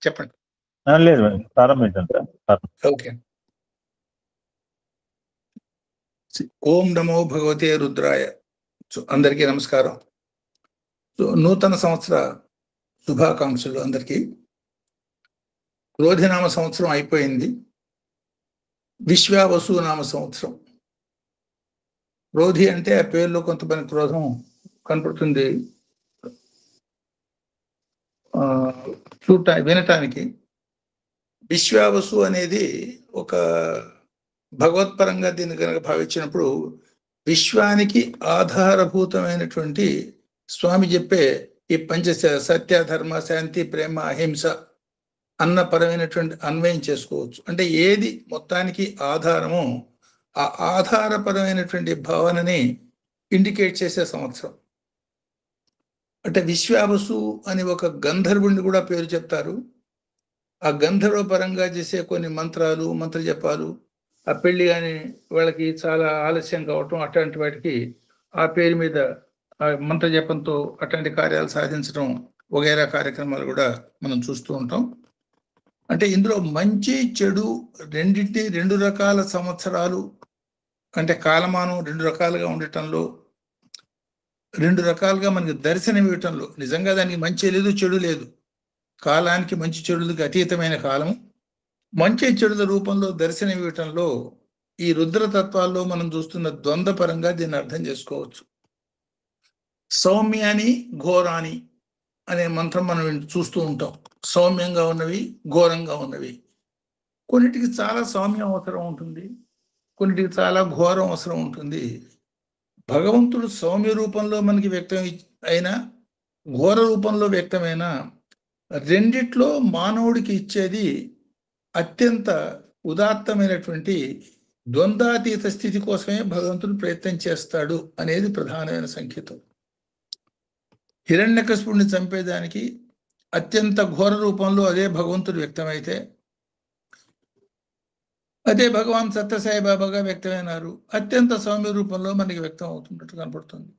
చెప్పండి. లేదు ప్రారంభించండి సార్. ఓకే. ఓం నమో భగవతే రుద్రాయ. అందరికీ నమస్కారం. నూతన సంవత్సర శుభాకాంక్షలు అందరికీ. క్రోధినామ సంవత్సరం అయిపోయింది. విశ్వావసు నామ సంవత్సరం. క్రోధి అంటే ఆ పేరులో కొంతమంది క్రోధం కనపడుతుంది వినటానికి. విశ్వావసు అనేది ఒక భగవత్పరంగా దీన్ని కనుక భావించినప్పుడు విశ్వానికి ఆధారభూతమైనటువంటి స్వామి చెప్పే ఈ పంచ సత్య, ధర్మ, శాంతి, ప్రేమ, అహింస అన్న పరమైనటువంటి అన్వయం చేసుకోవచ్చు. అంటే ఏది మొత్తానికి ఆధారమో ఆ ఆధారపరమైనటువంటి భావనని ఇండికేట్ చేసే సంవత్సరం. అంటే విశ్వావసు అని ఒక గంధర్వుడిని కూడా పేరు చెప్తారు. ఆ గంధర్వ పరంగా చేసే కొన్ని మంత్రాలు, మంత్ర జపాలు, ఆ పెళ్లి కానీ వాళ్ళకి చాలా ఆలస్యం కావటం, అట్లాంటి వాటికి ఆ పేరు మీద ఆ మంత్ర జపంతో అట్లాంటి కార్యాలు సాధించడం వగైరా కార్యక్రమాలు కూడా మనం చూస్తూ ఉంటాం. అంటే ఇందులో మంచి చెడు రెండింటినీ 2 రకాల సంవత్సరాలు, అంటే కాలమానం 2 రకాలుగా ఉండటంలో, 2 రకాలుగా మనకి దర్శనం ఇవ్వటంలో, నిజంగా దానికి మంచి లేదు చెడు లేదు, కాలానికి మంచి చెడులకు అతీతమైన కాలం, మంచి చెడుల రూపంలో దర్శనం ఇవ్వటంలో ఈ రుద్రతత్వాల్లో మనం చూస్తున్న ద్వంద్వ పరంగా దీన్ని అర్థం చేసుకోవచ్చు. సౌమ్యాని ఘోరాని అనే మంత్రం మనం చూస్తూ ఉంటాం. సౌమ్యంగా ఉన్నవి, ఘోరంగా ఉన్నవి. కొన్నిటికి చాలా సౌమ్యం అవసరం ఉంటుంది, కొన్నిటికి చాలా ఘోరం అవసరం ఉంటుంది. భగవంతుడు సౌమ్య రూపంలో మనకి వ్యక్తం అయినా, ఘోర రూపంలో వ్యక్తమైనా, రెండిట్లో మానవుడికి ఇచ్చేది అత్యంత ఉదాత్తమైనటువంటి ద్వంద్వాతీత స్థితి కోసమే భగవంతుడు ప్రయత్నం చేస్తాడు అనేది ప్రధానమైన సంకేతం. హిరణ్యకశిపుడిని చంపేదానికి అత్యంత ఘోర రూపంలో అదే భగవంతుడు వ్యక్తమైతే, అదే భగవాన్ సత్యసాయి బాబాగా వ్యక్తమైనారు అత్యంత సౌమ్య రూపంలో మనకి వ్యక్తం అవుతున్నట్టు కనపడుతుంది.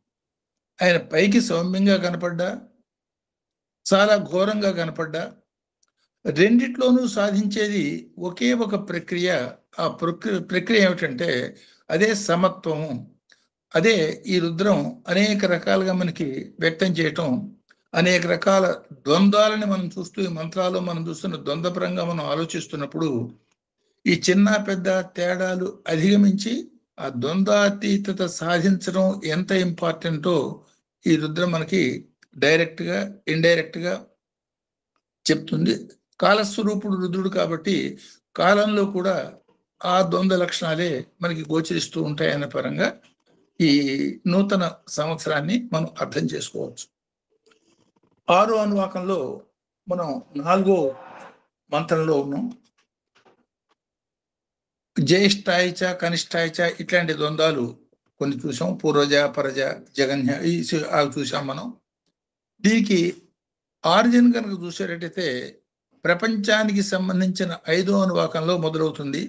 ఆయన పైకి సౌమ్యంగా కనపడ్డా, చాలా ఘోరంగా కనపడ్డా, రెండిట్లోనూ సాధించేది ఒకే ఒక ప్రక్రియ. ఆ ప్రక్రియ ఏమిటంటే అదే సమత్వము. అదే ఈ రుద్రం అనేక రకాలుగా మనకి వ్యక్తం చేయటం, అనేక రకాల ద్వంద్వాలని మనం చూస్తూ, ఈ మంత్రాలు మనం చూస్తున్న ద్వంద్వపరంగా మనం ఆలోచిస్తున్నప్పుడు ఈ చిన్న పెద్ద తేడాలు అధిగమించి ఆ ద్వంద్వాతీతత సాధించడం ఎంత ఇంపార్టెంటో ఈ రుద్రం మనకి డైరెక్ట్గా ఇండైరెక్ట్గా చెప్తుంది. కాలస్వరూపుడు రుద్రుడు కాబట్టి కాలంలో కూడా ఆ ద్వంద్వ లక్షణాలే మనకి గోచరిస్తూ ఉంటాయన్న పరంగా ఈ నూతన సంవత్సరాన్ని మనం అర్థం చేసుకోవచ్చు. 6వ అనువాకంలో మనం 4వ మంత్రంలో ఉన్నాం. జ్యేష్ఠాయిచ, కనిష్టాయిచ ఇట్లాంటి ద్వంద్వాలు కొన్ని చూసాం. పూర్వజ, పరజ, జగన్య అవి చూసాం మనం. దీనికి ఆరిజిన్ కనుక చూసేటట్టయితే ప్రపంచానికి సంబంధించిన 5వ అనువాకంలో మొదలవుతుంది.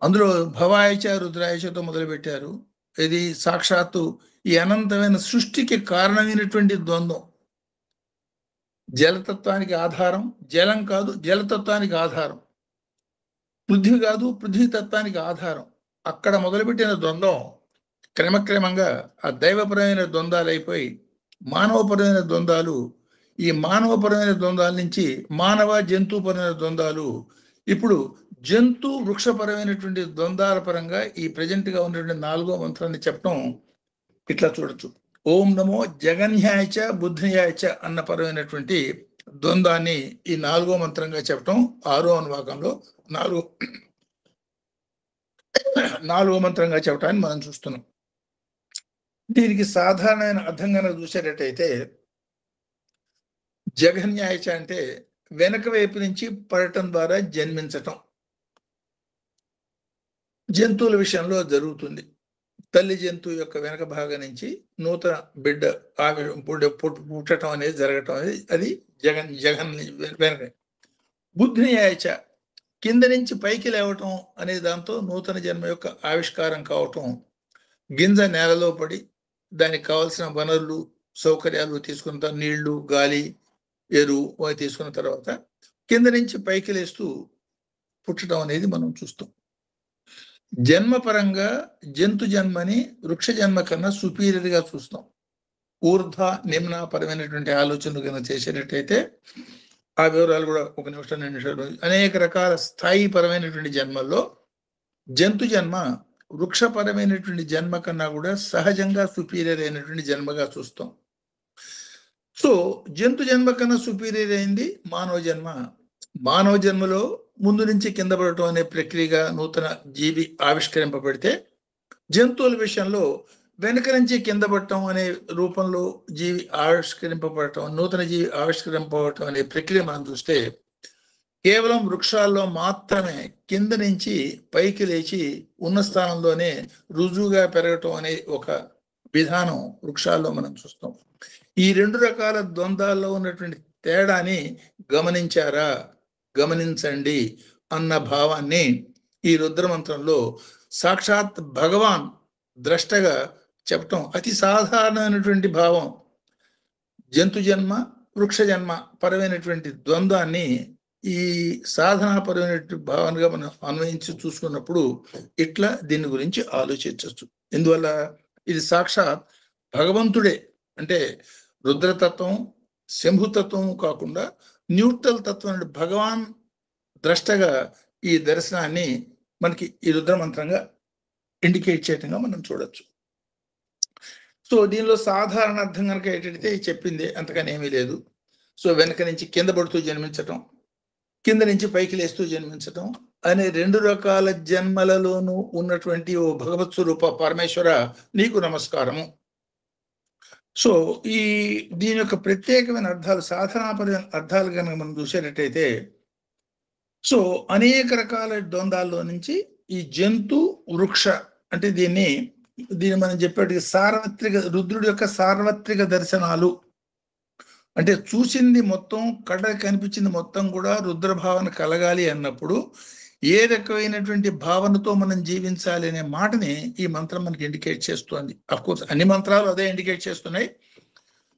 అందులో భవాయచ, రుద్రాయచతో మొదలుపెట్టారు. ఇది సాక్షాత్తు ఈ అనంతమైన సృష్టికి కారణమైనటువంటి ద్వంద్వం. జలతత్వానికి ఆధారం జలం కాదు, జలతత్వానికి ఆధారం పృథ్వీ కాదు, పృథ్వీతత్వానికి ఆధారం. అక్కడ మొదలుపెట్టిన ద్వంద్వం క్రమక్రమంగా ఆ దైవపరమైన ద్వంద్వాలు అయిపోయి మానవపరమైన ద్వంద్వాలు, ఈ మానవపరమైన ద్వంద్వాల నుంచి మానవ జంతుపరమైన ద్వంద్వాలు, ఇప్పుడు జంతు వృక్షపరమైనటువంటి ద్వంద్వాల పరంగా ఈ ప్రజెంట్గా ఉన్నటువంటి 4వ మంత్రాన్ని చెప్పడం ఇట్లా చూడొచ్చు. ఓం నమో జగన్యాయచ బుద్ధియాయచ అన్న పరమైనటువంటి ద్వంద్వాన్ని ఈ 4వ మంత్రంగా చెప్పడం 6వ అనువాకంలో 4వ మంత్రంగా చెప్పడాన్ని మనం చూస్తున్నాం. దీనికి సాధారణమైన అర్థం కనుక చూసేటట్టయితే జగన్యాయచ అంటే వెనక వైపు నుంచి పడటం ద్వారా జన్మించటం. జంతువుల విషయంలో జరుగుతుంది. తల్లి జంతువు యొక్క వెనక భాగం నుంచి నూతన బిడ్డ పుట్టడం అనేది జరగటం అనేది అది జగన్ వెనక. బుద్ధియాయచ కింద నుంచి పైకి లేవటం అనే దాంతో నూతన జన్మ యొక్క ఆవిష్కారం కావటం. గింజ నేలలో పడి దానికి కావలసిన వనరులు, సౌకర్యాలు తీసుకున్న తర్వాత, నీళ్లు, గాలి, ఎరువు తీసుకున్న తర్వాత కింద నుంచి పైకి లేస్తూ పుట్టడం అనేది మనం చూస్తాం. జన్మపరంగా జంతు జన్మని వృక్ష జన్మ కన్నా సుపీరియర్గా చూస్తాం. ఊర్ధ్వ నిమ్న పరమైనటువంటి ఆలోచనలు కనుక చేసేటట్టయితే ఆ వివరాలు కూడా 1 నిమిషం 2 నిమిషాలు. అనేక రకాల స్థాయి పరమైనటువంటి జన్మల్లో జంతు జన్మ వృక్షపరమైనటువంటి జన్మ కన్నా కూడా సహజంగా సుపీరియర్ అయినటువంటి జన్మగా చూస్తాం. సో జంతు జన్మ కన్నా సుపీరియర్ అయింది మానవ జన్మ. మానవ జన్మలో ముందు నుంచి కింద పడటం అనే ప్రక్రియగా నూతన జీవి ఆవిష్కరింపబడితే, జంతువుల విషయంలో వెనుక నుంచి కింద పడటం అనే రూపంలో జీవి ఆవిష్కరింపబడటం, నూతన జీవి ఆవిష్కరింపబడటం అనే ప్రక్రియ మనం చూస్తే, కేవలం వృక్షాల్లో మాత్రమే కింద నుంచి పైకి లేచి ఉన్న స్థానంలోనే రుజువుగా పెరగటం అనే ఒక విధానం వృక్షాల్లో మనం చూస్తాం. ఈ 2 రకాల ద్వంద్వాల్లో ఉన్నటువంటి తేడాని గమనించారా, గమనించండి అన్న భావాన్ని ఈ రుద్రమంత్రంలో సాక్షాత్ భగవాన్ ద్రష్టగా చెప్పటం అతి సాధారణమైనటువంటి భావం. జంతు జన్మ వృక్ష జన్మ పరమైనటువంటి ద్వంద్వాన్ని ఈ సాధనాపరమైనటువంటి భావనగా మనం అన్వయించి చూసుకున్నప్పుడు ఇట్లా దీని గురించి ఆలోచించవచ్చు. ఎందువల్ల ఇది సాక్షాత్ భగవంతుడే, అంటే రుద్రతత్వం శంభుతత్వం కాకుండా న్యూట్రల్ తత్వం అంటే భగవాన్ ద్రష్టగా ఈ దర్శనాన్ని మనకి ఈ రుద్రమంత్రంగా ఇండికేట్ చేయటంగా మనం చూడొచ్చు. సో దీనిలో సాధారణ అర్థం కనుక ఏంటంటే చెప్పింది అంతకని ఏమీ లేదు. సో వెనక నుంచి కింద పడుతూ జన్మించటం, కింద నుంచి పైకి లేస్తూ జన్మించటం అనే 2 రకాల జన్మలలోనూ ఉన్నటువంటి ఓ భగవత్ స్వరూప పరమేశ్వర నీకు నమస్కారము. సో దీని యొక్క ప్రత్యేకమైన అర్థాలు, సాధనాపరమైన అర్థాలు కనుక మనం చూసేటట్టయితే, సో అనేక రకాల ద్వంద్వాల్లో నుంచి ఈ జంతు వృక్ష అంటే దీన్ని మనం చెప్పేటికి సార్వత్రిక రుద్రుడి యొక్క సార్వత్రిక దర్శనాలు అంటే చూసింది మొత్తం, కళ్ళకి కనిపించింది మొత్తం కూడా రుద్ర భావన కలగాలి అన్నప్పుడు ఏ రకమైనటువంటి భావనతో మనం జీవించాలి అనే మాటని ఈ మంత్రం మనకి ఇండికేట్ చేస్తుంది. అఫ్కోర్స్ అన్ని మంత్రాలు అదే ఇండికేట్ చేస్తున్నాయి.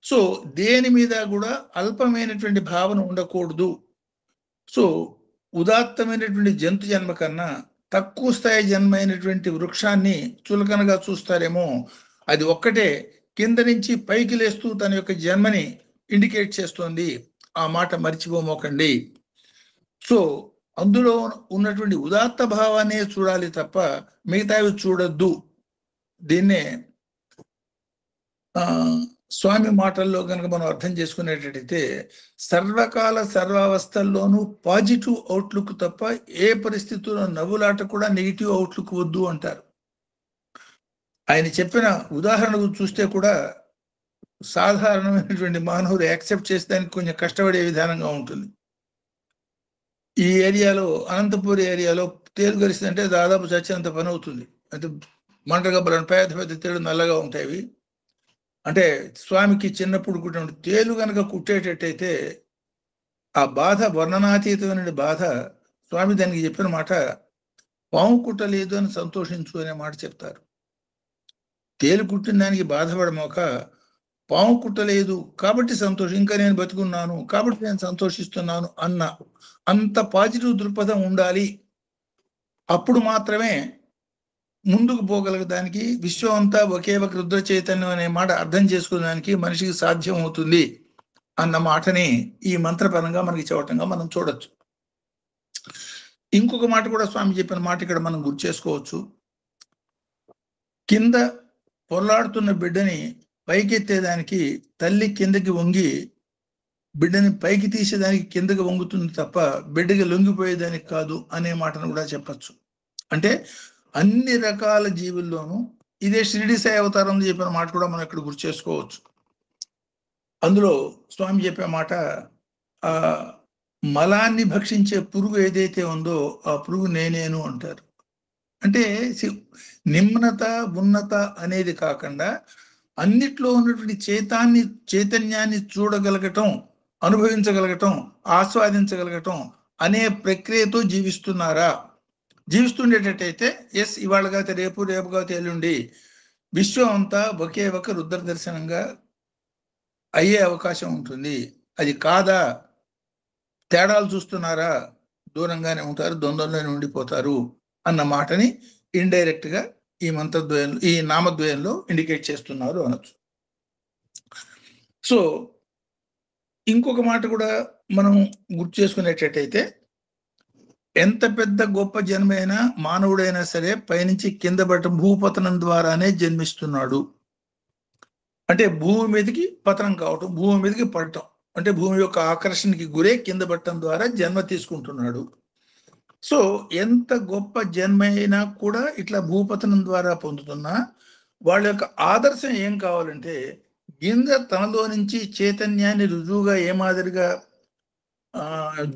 సో దేని మీద కూడా అల్పమైనటువంటి భావన ఉండకూడదు. సో ఉదాత్తమైనటువంటి జంతు జన్మ కన్నా తక్కువ స్థాయి జన్మ అయినటువంటి వృక్షాన్ని చులకనగా చూస్తారేమో, అది ఒక్కటే కింద నుంచి పైకి లేస్తూ తన యొక్క జన్మని ఇండికేట్ చేస్తోంది. ఆ మాట మర్చిపోమోకండి. సో అందులో ఉన్నటువంటి ఉదాత్త భావాన్ని చూడాలి తప్ప మిగతావి చూడొద్దు. దీన్నే స్వామి మాటల్లో కనుక మనం అర్థం చేసుకునేటట్టయితే, సర్వకాల సర్వావస్థల్లోనూ పాజిటివ్ అవుట్లుక్ తప్ప ఏ పరిస్థితుల్లో నవ్వులాట కూడా నెగిటివ్ అవుట్లుక్ వద్దు అంటారు. ఆయన చెప్పిన ఉదాహరణకు చూస్తే కూడా సాధారణమైనటువంటి మానవులు యాక్సెప్ట్ చేసేదానికి కొంచెం కష్టపడే విధానంగా ఉంటుంది. ఈ ఏరియాలో అనంతపూర్ ఏరియాలో తేలు గరిస్తుందంటే దాదాపు చచ్చినంత పని అవుతుంది. అంటే మంటగబ్బలను పెద్ద పెద్ద తేలు నల్లగా ఉంటాయి. అంటే స్వామికి చిన్నప్పుడు కుట్టిన తేలు కనుక కుట్టేటట్టయితే ఆ బాధ వర్ణనాతీతమైన బాధ. స్వామి దానికి చెప్పిన మాట, పాము కుట్టలేదు అని సంతోషించు అనే మాట చెప్తారు. తేలు కుట్టిన దానికి బాధపడమోక పాము కుట్టలేదు కాబట్టి సంతోషం, ఇంకా నేను బతుకున్నాను కాబట్టి నేను సంతోషిస్తున్నాను అన్న అంత పాజిటివ్ దృక్పథం ఉండాలి. అప్పుడు మాత్రమే ముందుకు పోగలగడానికి, విశ్వం అంతా ఒకే ఒక రుద్ర చైతన్యం అనే మాట అర్థం చేసుకోవడానికి మనిషికి సాధ్యం అవుతుంది అన్న మాటని ఈ మంత్రపరంగా మనకి చెప్పటంగా మనం చూడొచ్చు. ఇంకొక మాట కూడా స్వామి చెప్పిన మాట ఇక్కడ మనం గుర్తు చేసుకోవచ్చు. కింద పొర్లాడుతున్న బిడ్డని పైకెత్తేదానికి తల్లి కిందకి వంగి బిడ్డని పైకి తీసేదానికి కిందకి వంగుతుంది తప్ప బిడ్డకి లొంగిపోయేదానికి కాదు అనే మాటను కూడా చెప్పచ్చు. అంటే అన్ని రకాల జీవుల్లోనూ ఇదే షిరిడి సాయి అవతారంలో చెప్పిన మాట కూడా మనం ఇక్కడ గుర్తు చేసుకోవచ్చు. అందులో స్వామి చెప్పే మాట, ఆ మలాన్ని భక్షించే పురుగు ఏదైతే ఉందో ఆ పురుగు నేనేను అంటారు. అంటే నిమ్నత ఉన్నత అనేది కాకుండా అన్నిట్లో ఉన్నటువంటి చైతన్యాన్ని చూడగలగటం, అనుభవించగలగటం, ఆస్వాదించగలగటం అనే ప్రక్రియతో జీవిస్తున్నారా? జీవిస్తుండేటట్టయితే ఎస్, ఇవాళ కాతే రేపు, రేపు కాతే ఎల్లుండి విశ్వం అంతా ఒకే ఒక రుద్ర దర్శనంగా అయ్యే అవకాశం ఉంటుంది. అది కాదా? తేడాలు చూస్తున్నారా, దూరంగానే ఉంటారు, ద్వంద్వంలోనే ఉండిపోతారు అన్న మాటని ఇండైరెక్ట్ గా ఈ మంత్రద్వయం, ఈ నామద్వయంలో ఇండికేట్ చేస్తున్నారు అనొచ్చు. సో ఇంకొక మాట కూడా మనం గుర్తు చేసుకునేటట్టయితే, ఎంత పెద్ద గొప్ప జన్మైనా మానవుడైనా సరే పైనుంచి కింద పడటం, భూపతనం ద్వారానే జన్మిస్తున్నాడు. అంటే భూమి మీదకి పతనం కావటం, భూమి మీదకి పడటం, అంటే భూమి యొక్క ఆకర్షణకి గురే కింద పడటం ద్వారా జన్మ తీసుకుంటున్నాడు. సో ఎంత గొప్ప జన్మ అయినా కూడా ఇట్లా భూపతనం ద్వారా పొందుతున్నా వాళ్ళ యొక్క ఆదర్శం ఏం కావాలంటే, గింజ తనలో నుంచి చైతన్యాన్ని రుజువుగా ఏ మాదిరిగా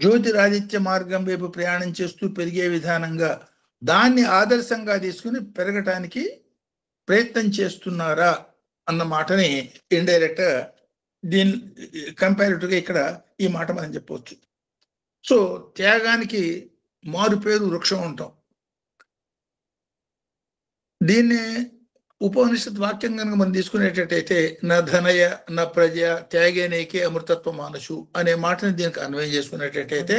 జ్యోతిరాదిత్య మార్గం వైపు ప్రయాణం చేస్తూ పెరిగే విధానంగా దాన్ని ఆదర్శంగా తీసుకుని పెరగటానికి ప్రయత్నం చేస్తున్నారా అన్న మాటని ఇండైరెక్ట్ దీని కంపారిటివ్గా ఇక్కడ ఈ మాట మనం చెప్పవచ్చు. సో త్యాగానికి మారు పేరు వృక్షం ఉంటాం. దీన్ని ఉపనిషత్ వాక్యం కనుక మనం తీసుకునేటట్టయితే, నా ధనయ నా ప్రజ త్యాగేనేకే అమృతత్వ మానసు అనే మాటని దీనికి అన్వయం చేసుకునేటట్టయితే,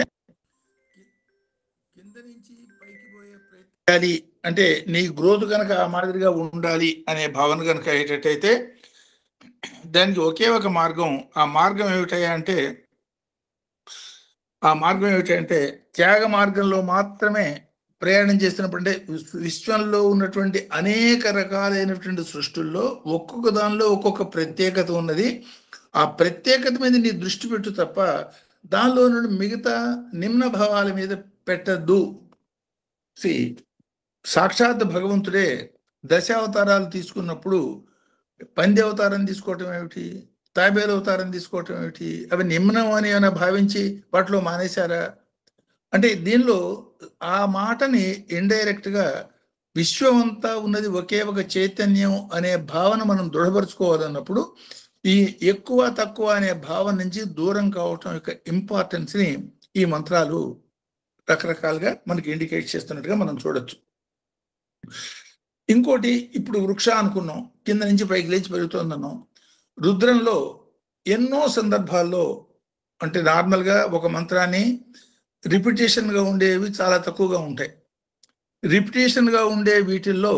కింద నుంచి పైకి పోయే ప్రయత్నాలి అంటే నీ గ్రోత్ కనుక ఆ మాదిరిగా ఉండాలి అనే భావన కనుక అయ్యేటట్టయితే దానికి ఒకే ఒక మార్గం. ఆ మార్గం ఏమిటంటే త్యాగ మార్గంలో మాత్రమే ప్రయాణం చేస్తున్నప్పుడు, అంటే విశ్వంలో ఉన్నటువంటి అనేక రకాలైనటువంటి సృష్టిల్లో ఒక్కొక్క దానిలో ఒక్కొక్క ప్రత్యేకత ఉన్నది. ఆ ప్రత్యేకత మీద నీ దృష్టి పెట్టు తప్ప దానిలో నుండి మిగతా నిమ్న భావాల మీద పెట్టద్దు. సాక్షాత్ భగవంతుడే దశావతారాలు తీసుకున్నప్పుడు పంది అవతారం తీసుకోవటం ఏమిటి, తాబేలు అవతారం తీసుకోవటం ఏమిటి, అవి నిమ్నం అని ఏమైనా భావించి వాటిలో మానేశారా అంటే, దీనిలో ఆ మాటని ఇండైరెక్ట్ గా విశ్వం అంతా ఉన్నది ఒకే ఒక చైతన్యం అనే భావన మనం దృఢపరుచుకోవాలన్నప్పుడు ఈ ఎక్కువ తక్కువ అనే భావన నుంచి దూరం కావటం యొక్క ఇంపార్టెన్స్ ని ఈ మంత్రాలు రకరకాలుగా మనకి ఇండికేట్ చేస్తున్నట్టుగా మనం చూడొచ్చు. ఇంకోటి, ఇప్పుడు వృక్ష అనుకున్నాం, కింద నుంచి పైకి లేచి పెరుగుతుందన్నాం. రుద్రంలో ఎన్నో సందర్భాల్లో, అంటే నార్మల్గా ఒక మంత్రాన్ని రిపిటేషన్గా ఉండేవి చాలా తక్కువగా ఉంటాయి. రిపిటేషన్గా ఉండే వీటిల్లో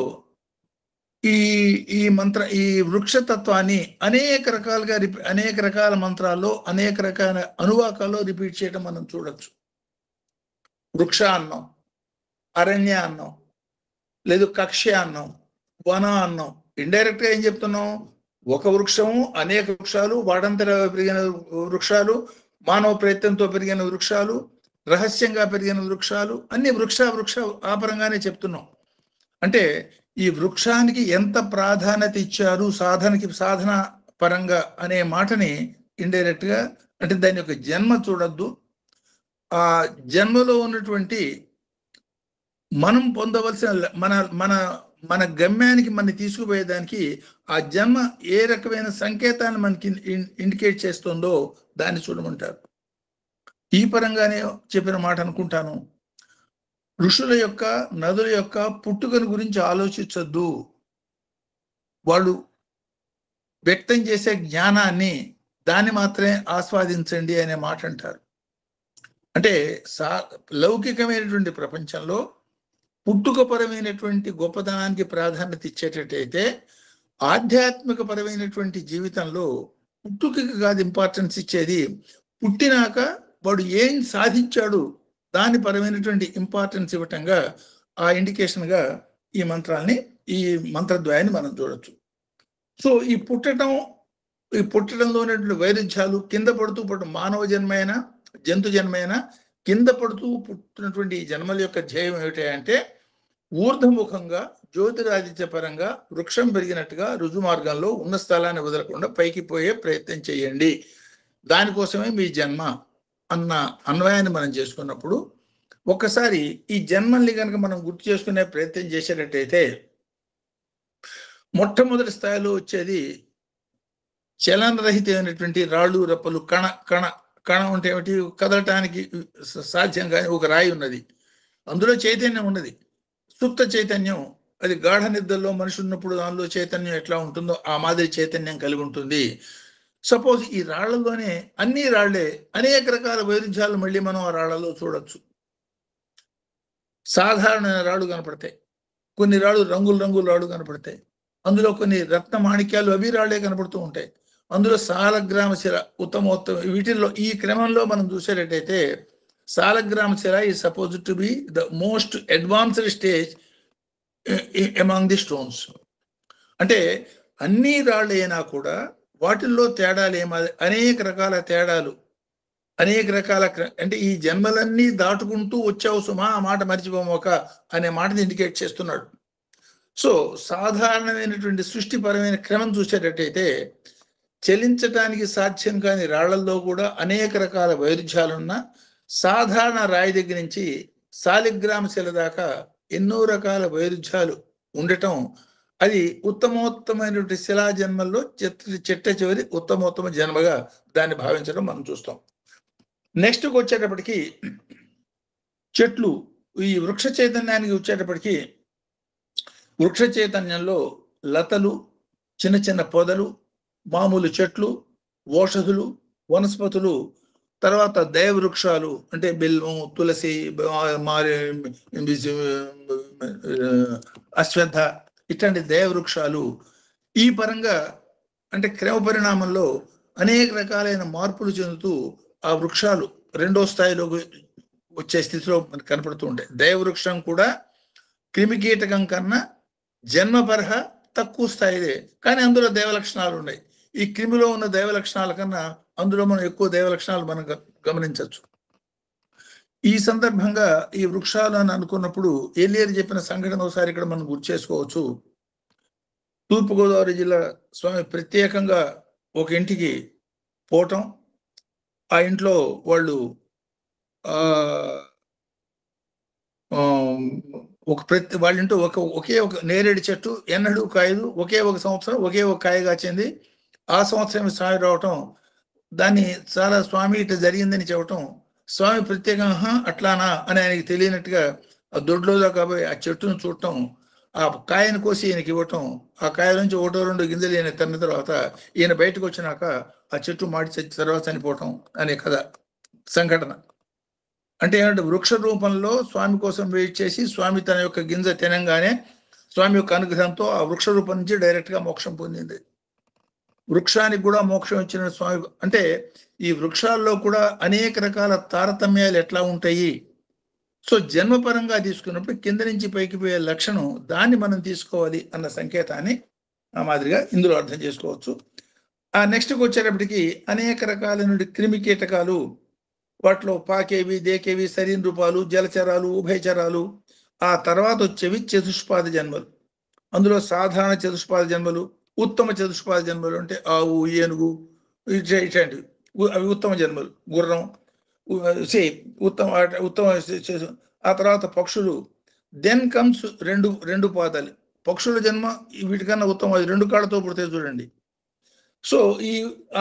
ఈ వృక్షతత్వాన్ని అనేక రకాలుగా అనేక రకాల మంత్రాల్లో అనేక రకాల అనువాకాల్లో రిపీట్ చేయడం మనం చూడొచ్చు. వృక్ష అన్నాం, అరణ్య అన్నాం, లేదు కక్ష అన్నాం, వన అన్నాం. ఇండైరెక్ట్ గా ఏం చెప్తున్నాం, ఒక వృక్షము అనేక వృక్షాలు, వాడంతర పెరిగిన వృక్షాలు, మానవ ప్రయత్నంతో పెరిగిన వృక్షాలు, రహస్యంగా పెరిగిన వృక్షాలు, అన్ని వృక్ష ఆపరంగానే చెప్తున్నాం. అంటే ఈ వృక్షానికి ఎంత ప్రాధాన్యత ఇచ్చారు సాధన పరంగా అనే మాటని ఇండైరెక్ట్ గా, అంటే దాని యొక్క జన్మ చూడొద్దు, ఆ జన్మలో ఉన్నటువంటి మనం పొందవలసిన మన మన మన గమ్యానికి మన తీసుకుపోయేదానికి ఆ జన్మ ఏ రకమైన సంకేతాన్ని మనకి ఇండికేట్ చేస్తుందో దాన్ని చూడమంటారు. ఈ పరంగానే చెప్పిన మాట అనుకుంటాను. ఋషుల యొక్క నదుల యొక్క పుట్టుకను గురించి ఆలోచించొద్దు, వాళ్ళు వ్యక్తం చేసే జ్ఞానాన్ని దాన్ని మాత్రమే ఆస్వాదించండి అనే మాట అంటారు. అంటే లౌకికమైనటువంటి ప్రపంచంలో పుట్టుకపరమైనటువంటి గొప్పతనానికి ప్రాధాన్యత ఇచ్చేటట్టయితే, ఆధ్యాత్మిక పరమైనటువంటి జీవితంలో పుట్టుకకి కాదు ఇంపార్టెన్స్ ఇచ్చేది, పుట్టినాక వాడు ఏం సాధించాడు దాని పరమైనటువంటి ఇంపార్టెన్స్ ఇవ్వటంగా ఆ ఇండికేషన్గా ఈ మంత్రాల్ని, ఈ మంత్రద్వయాన్ని మనం చూడొచ్చు. సో ఈ పుట్టడంలో ఉన్నటువంటి వైరుధ్యాలు, కింద పడుతూ మానవ జన్మైనా జంతు జన్మైనా కింద పడుతూ పుట్టినటువంటి జన్మల యొక్క ధ్యేయం ఏమిటంటే, ఊర్ధముఖంగా జ్యోతిరాదిత్య పరంగా వృక్షం పెరిగినట్టుగా రుజు మార్గంలో ఉన్న స్థలాన్ని వదలకుండా పైకి పోయే ప్రయత్నం చేయండి, దానికోసమే మీ జన్మ అన్న అన్వయాన్ని మనం చేసుకున్నప్పుడు, ఒక్కసారి ఈ జన్మల్ని కనుక మనం గుర్తు చేసుకునే ప్రయత్నం చేసేటట్టయితే, మొట్టమొదటి స్థాయిలో వచ్చేది చలనరహితమైనటువంటి రాళ్ళు రప్పలు, కణం అంటే ఏమిటి, కదలటానికి సాధ్యం కాని ఒక రాయి ఉన్నది, అందులో చైతన్యం ఉన్నది, సుప్త చైతన్యం. అది గాఢ నిద్రలో మనిషి ఉన్నప్పుడు దానిలో చైతన్యం ఎట్లా ఉంటుందో ఆ మాదిరి చైతన్యం కలిగి ఉంటుంది. సపోజ్ ఈ రాళ్లలోనే అన్ని రాళ్లే అనేక రకాల వైరుధ్యాలు మళ్ళీ మనం ఆ రాళ్లలో చూడొచ్చు. సాధారణమైన రాళ్ళు కనపడతాయి, కొన్ని రాళ్ళు రంగుల రాళ్ళు కనపడతాయి, అందులో కొన్ని రత్న మాణిక్యాలు అవి రాళ్లే కనపడుతూ ఉంటాయి, అందులో సాలగ్రామ శిల ఉత్తమోత్తమ. వీటిల్లో ఈ క్రమంలో మనం చూసేటట్టయితే సాలగ్రామ శిల is suppose to be the most advanced stage among the stones. అంటే అన్ని రాళ్ళు అయినా కూడా వాటిల్లో తేడాలు అనేక రకాల తేడాలు, అనేక రకాల అంటే ఈ జన్మలన్నీ దాటుకుంటూ వచ్చావు సుమా, ఆ మాట మర్చిపోమోక అనే మాటని ఇండికేట్ చేస్తున్నాడు. సో సాధారణమైనటువంటి సృష్టిపరమైన క్రమం చూసేటట్టయితే చెలించటానికి సాధ్యం కాని రాళ్లల్లో కూడా అనేక రకాల వైరుధ్యాలున్న సాధారణ రాయి దగ్గర నుంచి సాలిగ్రామ శిల దాకా ఎన్నో రకాల వైరుధ్యాలు ఉండటం, అది ఉత్తమోత్తమైనటువంటి శిలా జన్మల్లో చిట్ట చివరి ఉత్తమోత్తమ జన్మగా దాన్ని భావించడం మనం చూస్తాం. నెక్స్ట్కి వచ్చేటప్పటికి చెట్లు, ఈ వృక్ష చైతన్యానికి వచ్చేటప్పటికి వృక్ష చైతన్యంలో లతలు, చిన్న చిన్న పొదలు, మామూలు చెట్లు, ఓషధులు, వనస్పతులు, తర్వాత దైవవృక్షాలు అంటే బిల్వం, తులసి, అశ్వత్థ ఇట్లాంటి దైవవృక్షాలు ఈ పరంగా అంటే క్రమ పరిణామంలో అనేక రకాలైన మార్పులు చెందుతూ ఆ వృక్షాలు రెండో స్థాయిలోకి వచ్చే స్థితిలో మనకు కనపడుతూ ఉంటాయి. దైవవృక్షం కూడా క్రిమికీటకం కన్నా జన్మపరహ తక్కువ స్థాయిదే, కానీ అందులో దైవ లక్షణాలు ఉన్నాయి. ఈ క్రిమిలో ఉన్న దైవ లక్షణాల కన్నా అందులో మనం ఎక్కువ దైవ లక్షణాలు మనం గమనించవచ్చు. ఈ సందర్భంగా ఈ వృక్షాలు అని అనుకున్నప్పుడు ఎలియర్ చెప్పిన సంఘటన ఒకసారి ఇక్కడ మనం గుర్తు చేసుకోవచ్చు. తూర్పుగోదావరి జిల్లా స్వామి ప్రత్యేకంగా ఒక ఇంటికి పోవటం, ఆ ఇంట్లో వాళ్ళు వాళ్ళ ఇంట్లో ఒకే ఒక నేరేడు చెట్టు, ఎన్నడూ కాయలు, ఒకే ఒక సంవత్సరం ఒకే ఒక కాయ కాచింది. ఆ సంవత్సరం స్వామి రావటం, దాన్ని చాలా స్వామి ఇట్లా జరిగిందని చెప్పటం, స్వామి ప్రత్యేకంగా అట్లానా అని ఆయనకి తెలియనట్టుగా ఆ దొడ్లోదా కాబట్టి ఆ చెట్టును చూడటం, ఆ కాయను కోసి ఈయనకి ఇవ్వటం, ఆ కాయ నుంచి ఒకటో రెండు గింజలు ఈయన తిన్న తర్వాత ఈయన బయటకు వచ్చినాక ఆ చెట్టు మాడి తర్వాత చనిపోవటం అనే కథ సంఘటన. అంటే ఏమంటే వృక్ష రూపంలో స్వామి కోసం వెయిట్ చేసి స్వామి తన యొక్క గింజ తినంగానే స్వామి యొక్క అనుగ్రహంతో ఆ వృక్ష రూపం నుంచి డైరెక్ట్గా మోక్షం పొందింది. వృక్షానికి కూడా మోక్షం ఇచ్చిన స్వామి. అంటే ఈ వృక్షాల్లో కూడా అనేక రకాల తారతమ్యాలు ఎట్లా ఉంటాయి. సో జన్మపరంగా తీసుకున్నప్పుడు కింద నుంచి పైకి పోయే లక్షణం, దాన్ని మనం తీసుకోవాలి అన్న సంకేతాన్ని ఆ మాదిరిగా ఇందులో అర్థం చేసుకోవచ్చు. ఆ నెక్స్ట్కి వచ్చేటప్పటికి అనేక రకాలైన క్రిమి కీటకాలు, వాటిలో పాకేవి, దేకేవి, శరీర రూపాలు, జలచరాలు, ఉభయచరాలు, ఆ తర్వాత వచ్చేవి చతుష్పాద జన్మలు. అందులో సాధారణ చతుష్పాద జన్మలు, ఉత్తమ చతుష్పాద జన్మలు అంటే ఆవు, ఏనుగు ఇట్లాంటివి అవి ఉత్తమ జన్మలు, గుర్రం ఉత్తమ. ఆ తర్వాత పక్షులు. దెన్ కమ్స్ రెండు పాదాలు పక్షుల జన్మ, వీటికన్నా ఉత్తమ, అది రెండు కాళ్ళతో పుడితే చూడండి. సో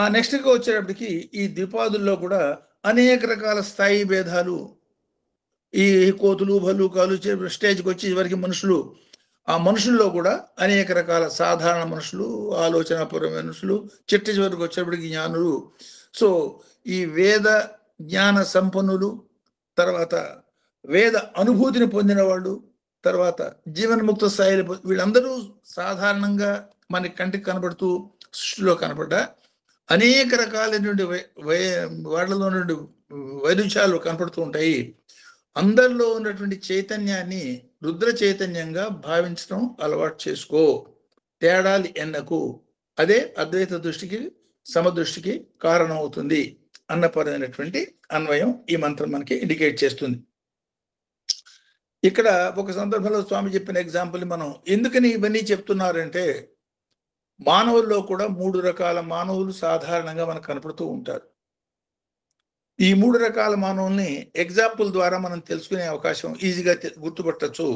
ఆ నెక్స్ట్గా వచ్చేటప్పటికి ఈ ద్విపాదుల్లో కూడా అనేక రకాల స్థాయి భేదాలు, ఈ కోతులు, భల్లూకాలు స్టేజ్కి వచ్చి వరకు మనుషులు, ఆ మనుషుల్లో కూడా అనేక రకాల సాధారణ మనుషులు, ఆలోచనాపూర్వమైన మనుషులు, చివరికి వచ్చేటప్పటికి జ్ఞానులు. సో ఈ వేద జ్ఞాన సంపన్నులు, తర్వాత వేద అనుభూతిని పొందిన వాళ్ళు, తర్వాత జీవన్ముక్త స్థాయిలు, వీళ్ళందరూ సాధారణంగా మనకి కంటికి కనబడుతూ సృష్టిలో కనపడ్డ అనేక రకాలైనటువంటి వాళ్ళలో నుండి వైరుధ్యాలు కనపడుతూ ఉంటాయి. అందరిలో ఉన్నటువంటి చైతన్యాన్ని రుద్ర చైతన్యంగా భావించడం అలవాటు చేసుకో, తేడాలు ఎన్నకు, అదే అద్వైత దృష్టికి సమదృష్టికి కారణం అవుతుంది అన్నపరమైనటువంటి అన్వయం ఈ మంత్రం మనకి ఇండికేట్ చేస్తుంది. ఇక్కడ ఒక సందర్భంలో స్వామి చెప్పిన ఎగ్జాంపుల్ మనం ఎందుకని ఇవన్నీ చెప్తున్నారంటే, మానవుల్లో కూడా 3 రకాల మానవులు సాధారణంగా మనకు కనపడుతూ ఉంటారు. ఈ 3 రకాల మానవుల్ని ఎగ్జాంపుల్ ద్వారా మనం తెలుసుకునే అవకాశం ఈజీగా గుర్తుపట్టచ్చు.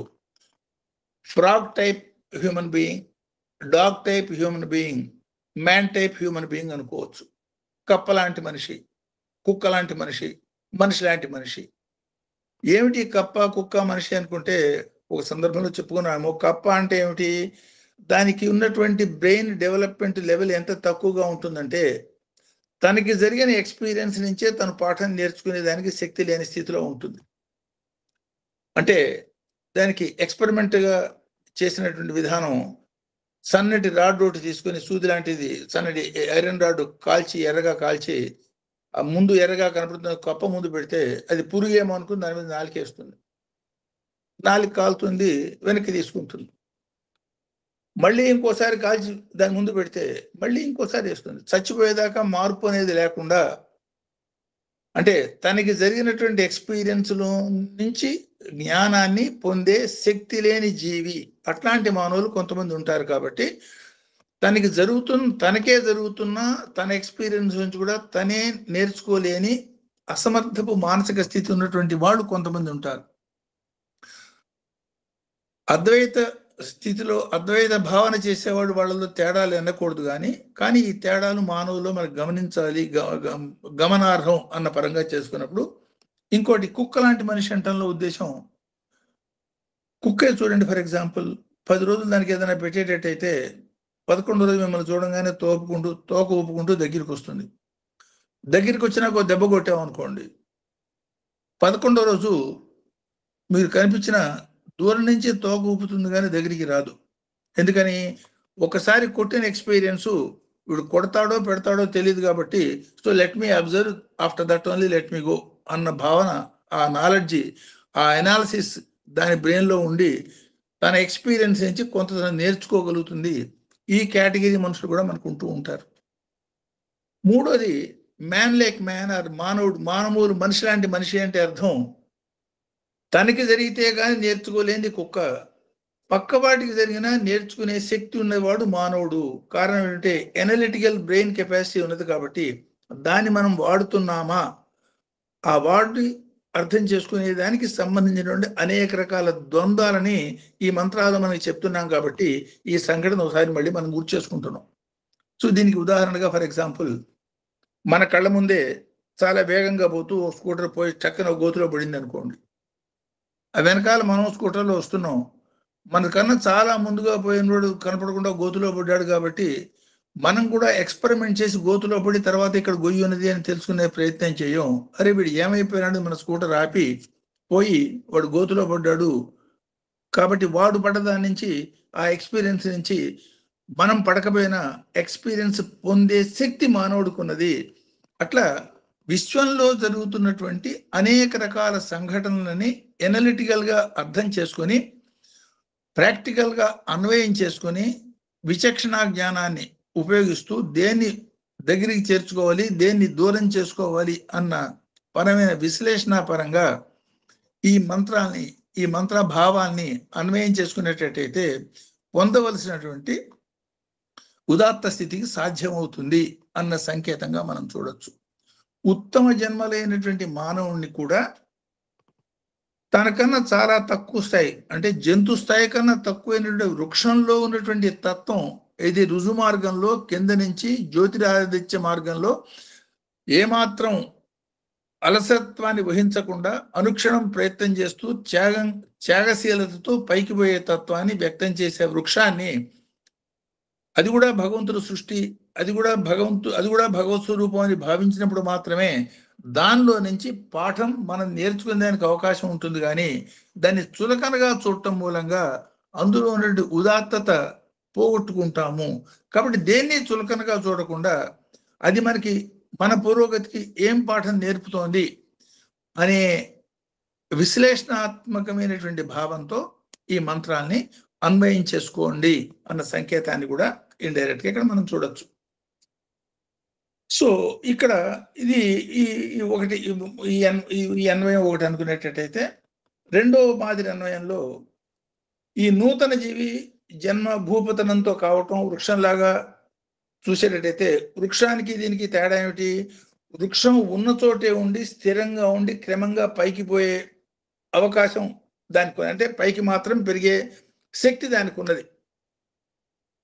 Frog type human being, dog type human being, man type human being అనుకోవచ్చు. కప్ప లాంటి మనిషి, కుక్క లాంటి మనిషి, మనిషి లాంటి మనిషి. ఏమిటి కప్ప, కుక్క, మనిషి అనుకుంటే ఒక సందర్భంలో చెప్పుకున్నాము. కప్ప అంటే ఏమిటి, దానికి ఉన్నటువంటి బ్రెయిన్ డెవలప్మెంట్ లెవెల్ ఎంత తక్కువగా ఉంటుందంటే తనకి జరిగిన ఎక్స్పీరియన్స్ నుంచే తను పాఠం నేర్చుకునే దానికి శక్తి లేని స్థితిలో ఉంటుంది. అంటే దానికి ఎక్స్పెరిమెంట్గా చేసినటువంటి విధానం, సన్నటి రాడ్ ఒకటి తీసుకొని సూది లాంటిది సన్నటి ఐరన్ రాడ్ కాల్చి ఎర్రగా కాల్చి ఆ ముందు ఎర్రగా కనపడుతున్న కప్ప ముందు పెడితే అది పురుగేమో అనుకుని దాని మీద నాలుకేస్తుంది. నాలుగు కాలుతుంది, వెనక్కి తీసుకుంటుంది. మళ్ళీ ఇంకోసారి కాల్చి దాని ముందు పెడితే మళ్ళీ ఇంకోసారి వేస్తుంది. చచ్చిపోయేదాకా మార్పు అనేది లేకుండా, అంటే తనకి జరిగినటువంటి ఎక్స్పీరియన్స్లో నుంచి జ్ఞానాన్ని పొందే శక్తి లేని జీవి అట్లాంటి మానవులు కొంతమంది ఉంటారు. కాబట్టి తనకే జరుగుతున్న తన ఎక్స్పీరియన్స్ నుంచి కూడా తనే నేర్చుకోలేని అసమర్థపు మానసిక స్థితి ఉన్నటువంటి వాళ్ళు కొంతమంది ఉంటారు. అద్వైత స్థితిలో అద్వైత భావన చేసేవాడు వాళ్ళలో తేడాలు ఎన్నకూడదు, కానీ ఈ తేడాలు మానవుల్లో మనకు గమనించాలి, గమనార్హం అన్న పరంగా చేసుకున్నప్పుడు. ఇంకోటి, కుక్క లాంటి మనిషి అంటంలో ఉద్దేశం, కుక్కే చూడండి, ఫర్ ఎగ్జాంపుల్ 10 రోజులు దానికి ఏదైనా పెట్టేటట్టయితే 11వ రోజు మిమ్మల్ని చూడంగానే తోక ఊపుకుంటూ దగ్గరికి వస్తుంది. దగ్గరికి వచ్చినాక ఒక దెబ్బ కొట్టామనుకోండి, 11వ రోజు మీరు కనిపించిన దూరం నుంచి తోక ఊపుతుంది కానీ దగ్గరికి రాదు. ఎందుకని? ఒకసారి కొట్టిన ఎక్స్పీరియన్స్ వీడు కొడతాడో పెడతాడో తెలియదు కాబట్టి, so let me observe, after that only let me go అన్న భావన, ఆ నాలెడ్జ్, ఆ ఎనాలిసిస్ దాని బ్రెయిన్లో ఉండి తన ఎక్స్పీరియన్స్ నుంచి కొంత నేర్చుకోగలుగుతుంది. ఈ కేటగిరీ మనుషులు కూడా మనకు ఉంటూ ఉంటారు. మూడోది, మ్యాన్ లైక్ మ్యాన్ ఆర్ మానవుడు మనిషి లాంటి మనిషి అంటే అర్థం, తనకి జరిగితే కానీ నేర్చుకోలేని కుక్క, పక్కవాటికి జరిగినా నేర్చుకునే శక్తి ఉన్నవాడు మానవుడు. కారణం ఏంటంటే ఎనలిటికల్ బ్రెయిన్ కెపాసిటీ ఉన్నది కాబట్టి దాన్ని మనం వాడుతున్నామా, ఆ వాడి అర్థం చేసుకునే దానికి సంబంధించినటువంటి అనేక రకాల ద్వంద్వాలని ఈ మంత్రాలు మనకి చెప్తున్నాం. కాబట్టి ఈ సంఘటన ఒకసారి మళ్ళీ మనం గుర్తు చేసుకుంటున్నాం. సో దీనికి ఉదాహరణగా, ఫర్ ఎగ్జాంపుల్, మన కళ్ళ ముందే చాలా వేగంగా పోతూ స్కూటర్ పోయి చక్కన గోతులో పడింది అనుకోండి. ఆ వెనకాల మనం స్కూటర్లో వస్తున్నాం, మనకన్నా చాలా ముందుగా పోయినవాడు కనపడకుండా గోతులో పడ్డాడు కాబట్టి మనం కూడా ఎక్స్పెరిమెంట్ చేసి గోతులో పడి తర్వాత ఇక్కడ గొయ్యి ఉన్నది అని తెలుసుకునే ప్రయత్నం చేయం. అరే వీడు ఏమైపోయినాడు, మన స్కూటర్ ఆపి పోయి వాడు గోతులో పడ్డాడు కాబట్టి వాడు పడ్డదాని నుంచి, ఆ ఎక్స్పీరియన్స్ నుంచి మనం పడకపోయినా ఎక్స్పీరియన్స్ పొందే శక్తి మానవుడికున్నది. అట్లా విశ్వంలో జరుగుతున్నటువంటి అనేక రకాల సంఘటనలని ఎనలిటికల్గా అర్థం చేసుకొని, ప్రాక్టికల్గా అన్వయం చేసుకొని, విచక్షణ జ్ఞానాన్ని ఉపయోగిస్తూ దేన్ని దగ్గరికి చేర్చుకోవాలి, దేన్ని దూరం చేసుకోవాలి అన్న పరమైన విశ్లేషణ పరంగా ఈ మంత్రభావాల్ని అన్వయం చేసుకునేటట్టయితే పొందవలసినటువంటి ఉదాత్త స్థితికి సాధ్యమవుతుంది అన్న సంకేతంగా మనం చూడొచ్చు. ఉత్తమ జన్మలైనటువంటి మానవుణ్ణి కూడా తనకన్నా చాలా తక్కువ స్థాయి, అంటే జంతు స్థాయి కన్నా తక్కువైనటువంటి వృక్షంలో ఉన్నటువంటి తత్వం, ఇది రుజు మార్గంలో కింద నుంచి జ్యోతిరాదిత్య మార్గంలో ఏమాత్రం అలసత్వాన్ని వహించకుండా అనుక్షణం ప్రయత్నం చేస్తూ త్యాగశీలతతో పైకి పోయే తత్వాన్ని వ్యక్తం చేసే వృక్షాన్ని, అది కూడా భగవంతుడు సృష్టి, అది కూడా భగవత్ స్వరూపం అని భావించినప్పుడు మాత్రమే దానిలో నుంచి పాఠం మనం నేర్చుకునేదానికి అవకాశం ఉంటుంది. కానీ దాన్ని చులకనగా చూడటం మూలంగా అందులో ఉన్నటువంటి ఉదాత్తత పోగొట్టుకుంటాము. కాబట్టి దేన్ని చులకనగా చూడకుండా అది మనకి మన పురోగతికి ఏం పాఠం నేర్పుతోంది అనే విశ్లేషణాత్మకమైనటువంటి భావంతో ఈ మంత్రాల్ని అన్వయం చేసుకోండి అన్న సంకేతాన్ని కూడా ఇండైరెక్ట్గా ఇక్కడ మనం చూడొచ్చు. సో ఇక్కడ ఇది ఒకటి, ఈ అన్వయం ఒకటి అనుకునేటట్టయితే, రెండో మాదిరి అన్వయంలో ఈ నూతన జీవి జన్మ భూపతనంతో కావటం వృక్షంలాగా చూసేటట్టయితే, వృక్షానికి దీనికి తేడా ఏమిటి? వృక్షం ఉన్న చోటే ఉండి స్థిరంగా ఉండి క్రమంగా పైకి పోయే అవకాశం దానికి, అంటే పైకి మాత్రం పెరిగే శక్తి దానికి ఉన్నది,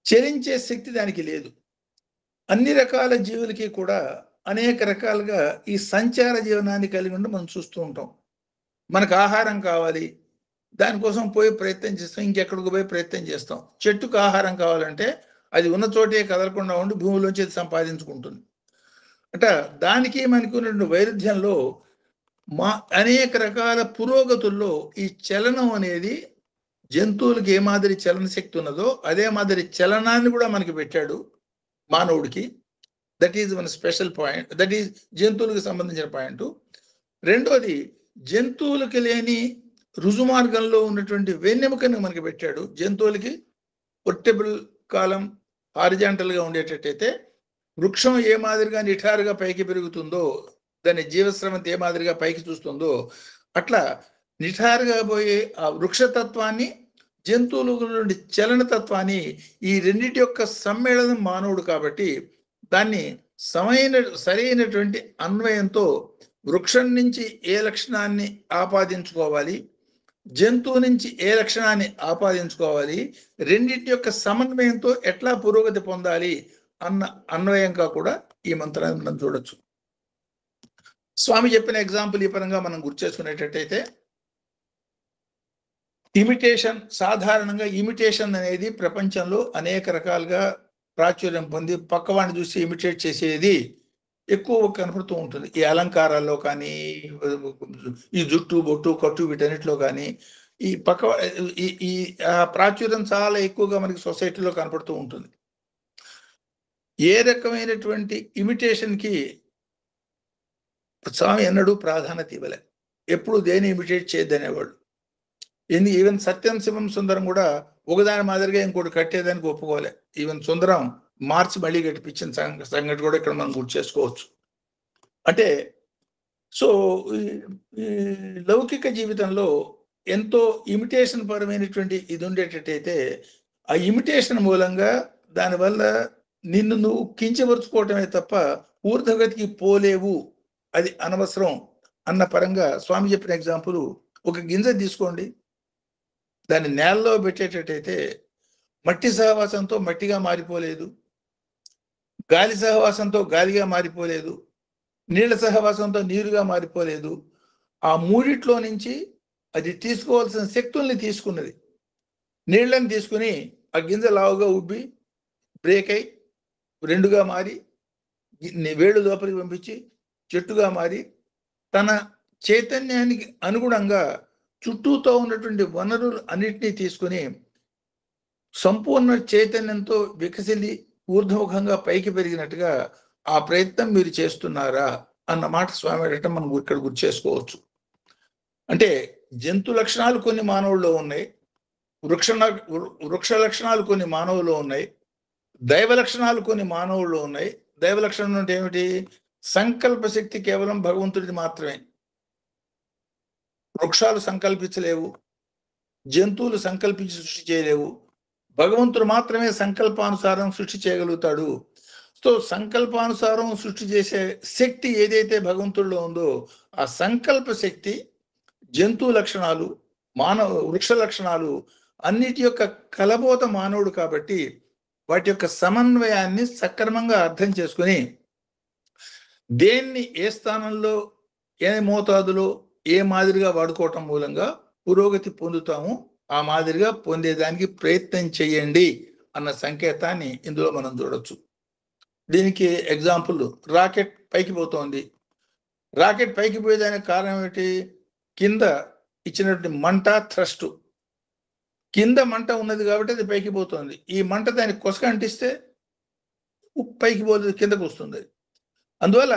చలించే శక్తి దానికి లేదు. అన్ని రకాల జీవులకి కూడా అనేక రకాలుగా ఈ సంచార జీవనాన్ని కలిగి ఉండి మనం చూస్తూ ఉంటాం. మనకు ఆహారం కావాలి, దానికోసం పోయి ప్రయత్నం చేస్తాం, ఇంకెక్కడికి పోయి ప్రయత్నం చేస్తాం. చెట్టుకు ఆహారం కావాలంటే అది ఉన్న చోటే కదలకుండా ఉండి భూమిలోంచి అది సంపాదించుకుంటుంది. అట దానికి మనకు ఉన్నటువంటి వైరుధ్యంలో అనేక రకాల పురోగతుల్లో ఈ చలనం అనేది జంతువులకి ఏ మాదిరి చలన శక్తి ఉన్నదో అదే మాదిరి చలనాన్ని కూడా మనకి పెట్టాడు మానవుడికి. That is one special point. That is జంతువులకు సంబంధించిన పాయింట్. రెండోది, జంతువులకి లేని రుజుమార్గంలో ఉన్నటువంటి వెన్నెముకను మనకి పెట్టాడు. జంతువులకి వర్టిబుల్ కాలం హారిజాంటల్ గా ఉండేటట్టయితే, వృక్షం ఏ మాదిరిగా నిఠారుగా పైకి పెరుగుతుందో, దాని జీవస్రవంతి ఏ మాదిరిగా పైకి చూస్తుందో, అట్లా నిఠారుగా పోయే ఆ వృక్షతత్వాన్ని, జంతువుల నుండి చలనతత్వాన్ని, ఈ రెండింటి యొక్క సమ్మేళనం మానవుడు కాబట్టి దాన్ని సరైనటువంటి అన్వయంతో వృక్షం నుంచి ఏ లక్షణాన్ని ఆపాదించుకోవాలి, జంతువు నుంచి ఏ లక్షణాన్ని ఆపాదించుకోవాలి, రెండింటి యొక్క సమన్వయంతో ఎట్లా పురోగతి పొందాలి అన్న అన్వయంగా కూడా ఈ మంత్రాన్ని మనం చూడొచ్చు. స్వామి చెప్పిన ఎగ్జాంపుల్ ఈ పరంగా మనం గుర్తు చేసుకునేటట్టయితే, ఇమిటేషన్, సాధారణంగా ఇమిటేషన్ అనేది ప్రపంచంలో అనేక రకాలుగా ప్రాచుర్యం పొంది పక్కవాడిని చూసి ఇమిటేట్ చేసేది ఎక్కువ కనపడుతూ ఉంటుంది. ఈ అలంకారాల్లో కానీ, ఈ జుట్టు బొట్టు కట్టు వీటన్నిటిలో కానీ ఈ ఈ ప్రాచుర్యం చాలా ఎక్కువగా మనకి సొసైటీలో కనపడుతూ ఉంటుంది. ఏ రకమైనటువంటి ఇమిటేషన్కి స్వామి ఎన్నడూ ప్రాధాన్యత ఇవ్వలే. ఎప్పుడు దేని ఇమిటేట్ చేయద్దనేవాళ్ళు. ఈవెన్ సత్యం శివం సుందరం కూడా ఒకదాని మాదిరిగా ఇంకోటి కట్టేదానికి ఒప్పుకోలే. ఈవెన్ సుందరం మార్చి మళ్ళీ కట్టిపించిన సంగతి కూడా ఇక్కడ మనం గుర్తు చేసుకోవచ్చు. అంటే సో ఈ లౌకిక జీవితంలో ఎంతో ఇమిటేషన్ పరమైనటువంటి ఇది ఉండేటట్టయితే, ఆ ఇమిటేషన్ మూలంగా దానివల్ల నిన్ను నువ్వు కించపరుచుకోవటమే తప్ప ఊర్ధగతికి పోలేవు, అది అనవసరం అన్న పరంగా స్వామి చెప్పిన ఎగ్జాంపుల్, ఒక గింజ తీసుకోండి, దాన్ని నేలలో పెట్టేటట్టయితే మట్టి సహవాసంతో మట్టిగా మారిపోలేదు, గాలి సహవాసంతో గాలిగా మారిపోలేదు, నీళ్ల సహవాసంతో నీరుగా మారిపోలేదు. ఆ మూడిట్లో నుంచి అది తీసుకోవాల్సిన శక్తుల్ని తీసుకున్నది. నీళ్ళని తీసుకుని ఆ గింజ లావుగా ఉబ్బి బ్రేక్ అయి రెండుగా మారి వేడు లోపలికి పంపించి చెట్టుగా మారి తన చైతన్యానికి అనుగుణంగా చుట్టూతో ఉన్నటువంటి వనరులు అన్నిటినీ తీసుకుని సంపూర్ణ చైతన్యంతో వికసిల్లి ఊర్ధ్వముఖంగా పైకి పెరిగినట్టుగా ఆ ప్రయత్నం మీరు చేస్తున్నారా అన్న మాట స్వామి అడగటం మనం ఇక్కడ గుర్తు చేసుకోవచ్చు. అంటే జంతు లక్షణాలు కొన్ని మానవుల్లో ఉన్నాయి, వృక్ష లక్షణాలు కొన్ని మానవుల్లో ఉన్నాయి, దైవ లక్షణాలు కొన్ని మానవుల్లో ఉన్నాయి. దైవ లక్షణం అంటే ఏమిటి? సంకల్ప శక్తి కేవలం భగవంతుడిది మాత్రమే. వృక్షాలు సంకల్పించలేవు, జంతువులు సంకల్పించి సృష్టి చేయలేవు, భగవంతుడు మాత్రమే సంకల్పానుసారం సృష్టి చేయగలుగుతాడు. సో సంకల్పానుసారం సృష్టి చేసే శక్తి ఏదైతే భగవంతుడిలో ఉందో, ఆ సంకల్ప శక్తి, జంతు లక్షణాలు, వృక్ష లక్షణాలు అన్నిటి యొక్క కలబోత మానవుడు కాబట్టి వాటి యొక్క సమన్వయాన్ని సక్రమంగా అర్థం చేసుకుని దేన్ని ఏ స్థానంలో, ఏ మోతాదులో, ఏ మాదిరిగా వాడుకోవటం మూలంగా పురోగతి పొందుతాము, ఆ మాదిరిగా పొందేదానికి ప్రయత్నం చేయండి అన్న సంకేతాన్ని ఇందులో మనం చూడొచ్చు. దీనికి ఎగ్జాంపుల్, రాకెట్ పైకి పోతోంది. రాకెట్ పైకి పోయేదానికి కారణం ఏంటి? కింద ఇచ్చినటువంటి మంట, థ్రస్ట్. కింద మంట ఉన్నది కాబట్టి అది పైకి పోతుంది. ఈ మంట దానికి కొసక అంటిస్తే పైకి పోతుంది, కిందకు వస్తుంది. అందువల్ల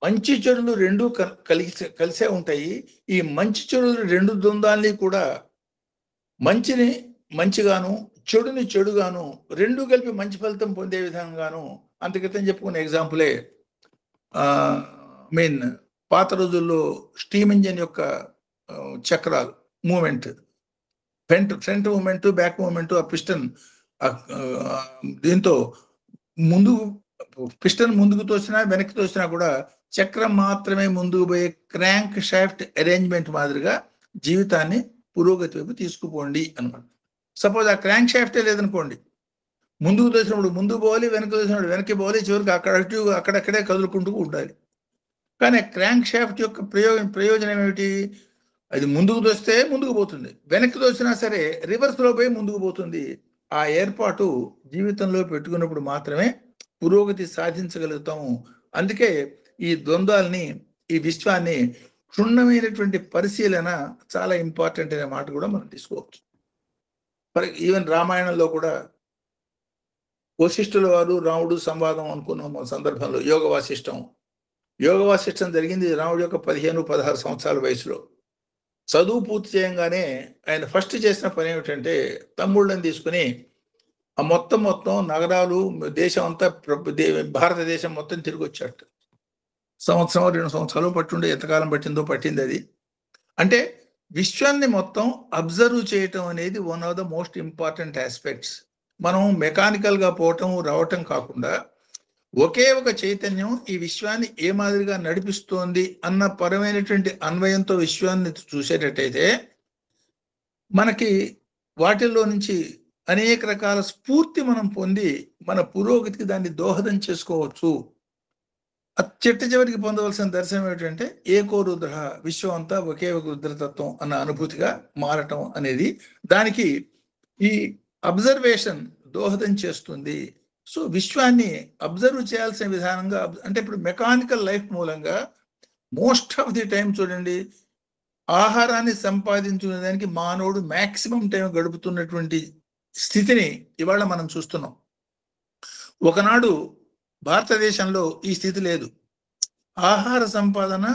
మంచి చెడులు రెండు కలిసే ఉంటాయి. ఈ మంచి చెడులు రెండు ద్వంద్వాల్ని కూడా, మంచిని మంచిగాను చెడుని చెడుగాను రెండు కలిపి మంచి ఫలితం పొందే విధంగాను, అంతక్రితం చెప్పుకున్న ఎగ్జాంపులే పాత రోజుల్లో స్టీమ్ ఇంజిన్ యొక్క చక్రాలు movement, front movement, back movement, ఆ పిస్టన్ దీంతో పిస్టన్ ముందుకు తోసినా వెనక్కి తోసినా కూడా చక్రం మాత్రమే ముందుకు పోయే క్రాంక్ షాఫ్ట్ అరేంజ్మెంట్ మాదిరిగా జీవితాన్ని పురోగతి వైపు తీసుకుపోండి అనమాట. సపోజ్ ఆ క్రాంక్ షాఫ్టే లేదనుకోండి, ముందుకు తోసినప్పుడు ముందుకు పోవాలి, వెనక్కి తోసినప్పుడు వెనక్కి పోవాలి, చివరికి అక్కడక్కడే కదులుకుంటూ ఉండాలి. కానీ క్రాంక్ షాఫ్ట్ యొక్క ప్రయోజనం ఏమిటి? అది ముందుకు తోస్తే ముందుకు పోతుంది, వెనక్కి తోసినా సరే రివర్స్లో పోయి ముందుకు పోతుంది. ఆ ఏర్పాటు జీవితంలో పెట్టుకున్నప్పుడు మాత్రమే పురోగతి సాధించగలుగుతాము. అందుకే ఈ ద్వంద్వాల్ని, ఈ విశ్వాన్ని క్షుణ్ణమైనటువంటి పరిశీలన చాలా ఇంపార్టెంట్ అనే మాట కూడా మనం తీసుకోవచ్చు. ఈవెన్ రామాయణంలో కూడా వశిష్ఠుల వారు రాముడు సంవాదం అనుకున్న సందర్భంలో యోగ వాసిష్టం జరిగింది రాముడు యొక్క 15-16 సంవత్సరాల వయసులో. చదువు పూర్తి చేయంగానే ఆయన ఫస్ట్ చేసిన పని ఏమిటంటే తమ్ముళ్ళని తీసుకుని ఆ మొత్తం నగరాలు, దేశం అంతా, భారతదేశం మొత్తం తిరిగి వచ్చాట. 1-2 సంవత్సరాలు పట్టుండే, ఎంతకాలం పట్టింది అది. అంటే విశ్వాన్ని మొత్తం అబ్జర్వ్ చేయటం అనేది one of the most important aspects. మనం మెకానికల్గా పోవటం రావటం కాకుండా ఒకే ఒక చైతన్యం ఈ విశ్వాన్ని ఏ మాదిరిగా నడిపిస్తోంది అన్న పరమైనటువంటి అన్వయంతో విశ్వాన్ని చూసేటట్టయితే మనకి వాటిల్లో నుంచి అనేక రకాల స్ఫూర్తి మనం పొంది మన పురోగతికి దాన్ని దోహదం చేసుకోవచ్చు. చిట్ట చివరికి పొందవలసిన దర్శనం ఏమిటంటే ఏకో రుద్ర, విశ్వం అంతా ఒకే ఒక రుద్రతత్వం అన్న అనుభూతిగా మారటం అనేది దానికి ఈ అబ్జర్వేషన్ దోహదం చేస్తుంది. సో విశ్వాన్ని అబ్జర్వ్ చేయాల్సిన విధానంగా, అంటే ఇప్పుడు మెకానికల్ లైఫ్ మూలంగా మోస్ట్ ఆఫ్ ది టైం చూడండి, ఆహారాన్ని సంపాదించుకునే దానికి మానవుడు మ్యాక్సిమం టైం గడుపుతున్నటువంటి స్థితిని ఇవాళ మనం చూస్తున్నాం. ఒకనాడు భారతదేశంలో ఈ స్థితి లేదు. ఆహార సంపాదన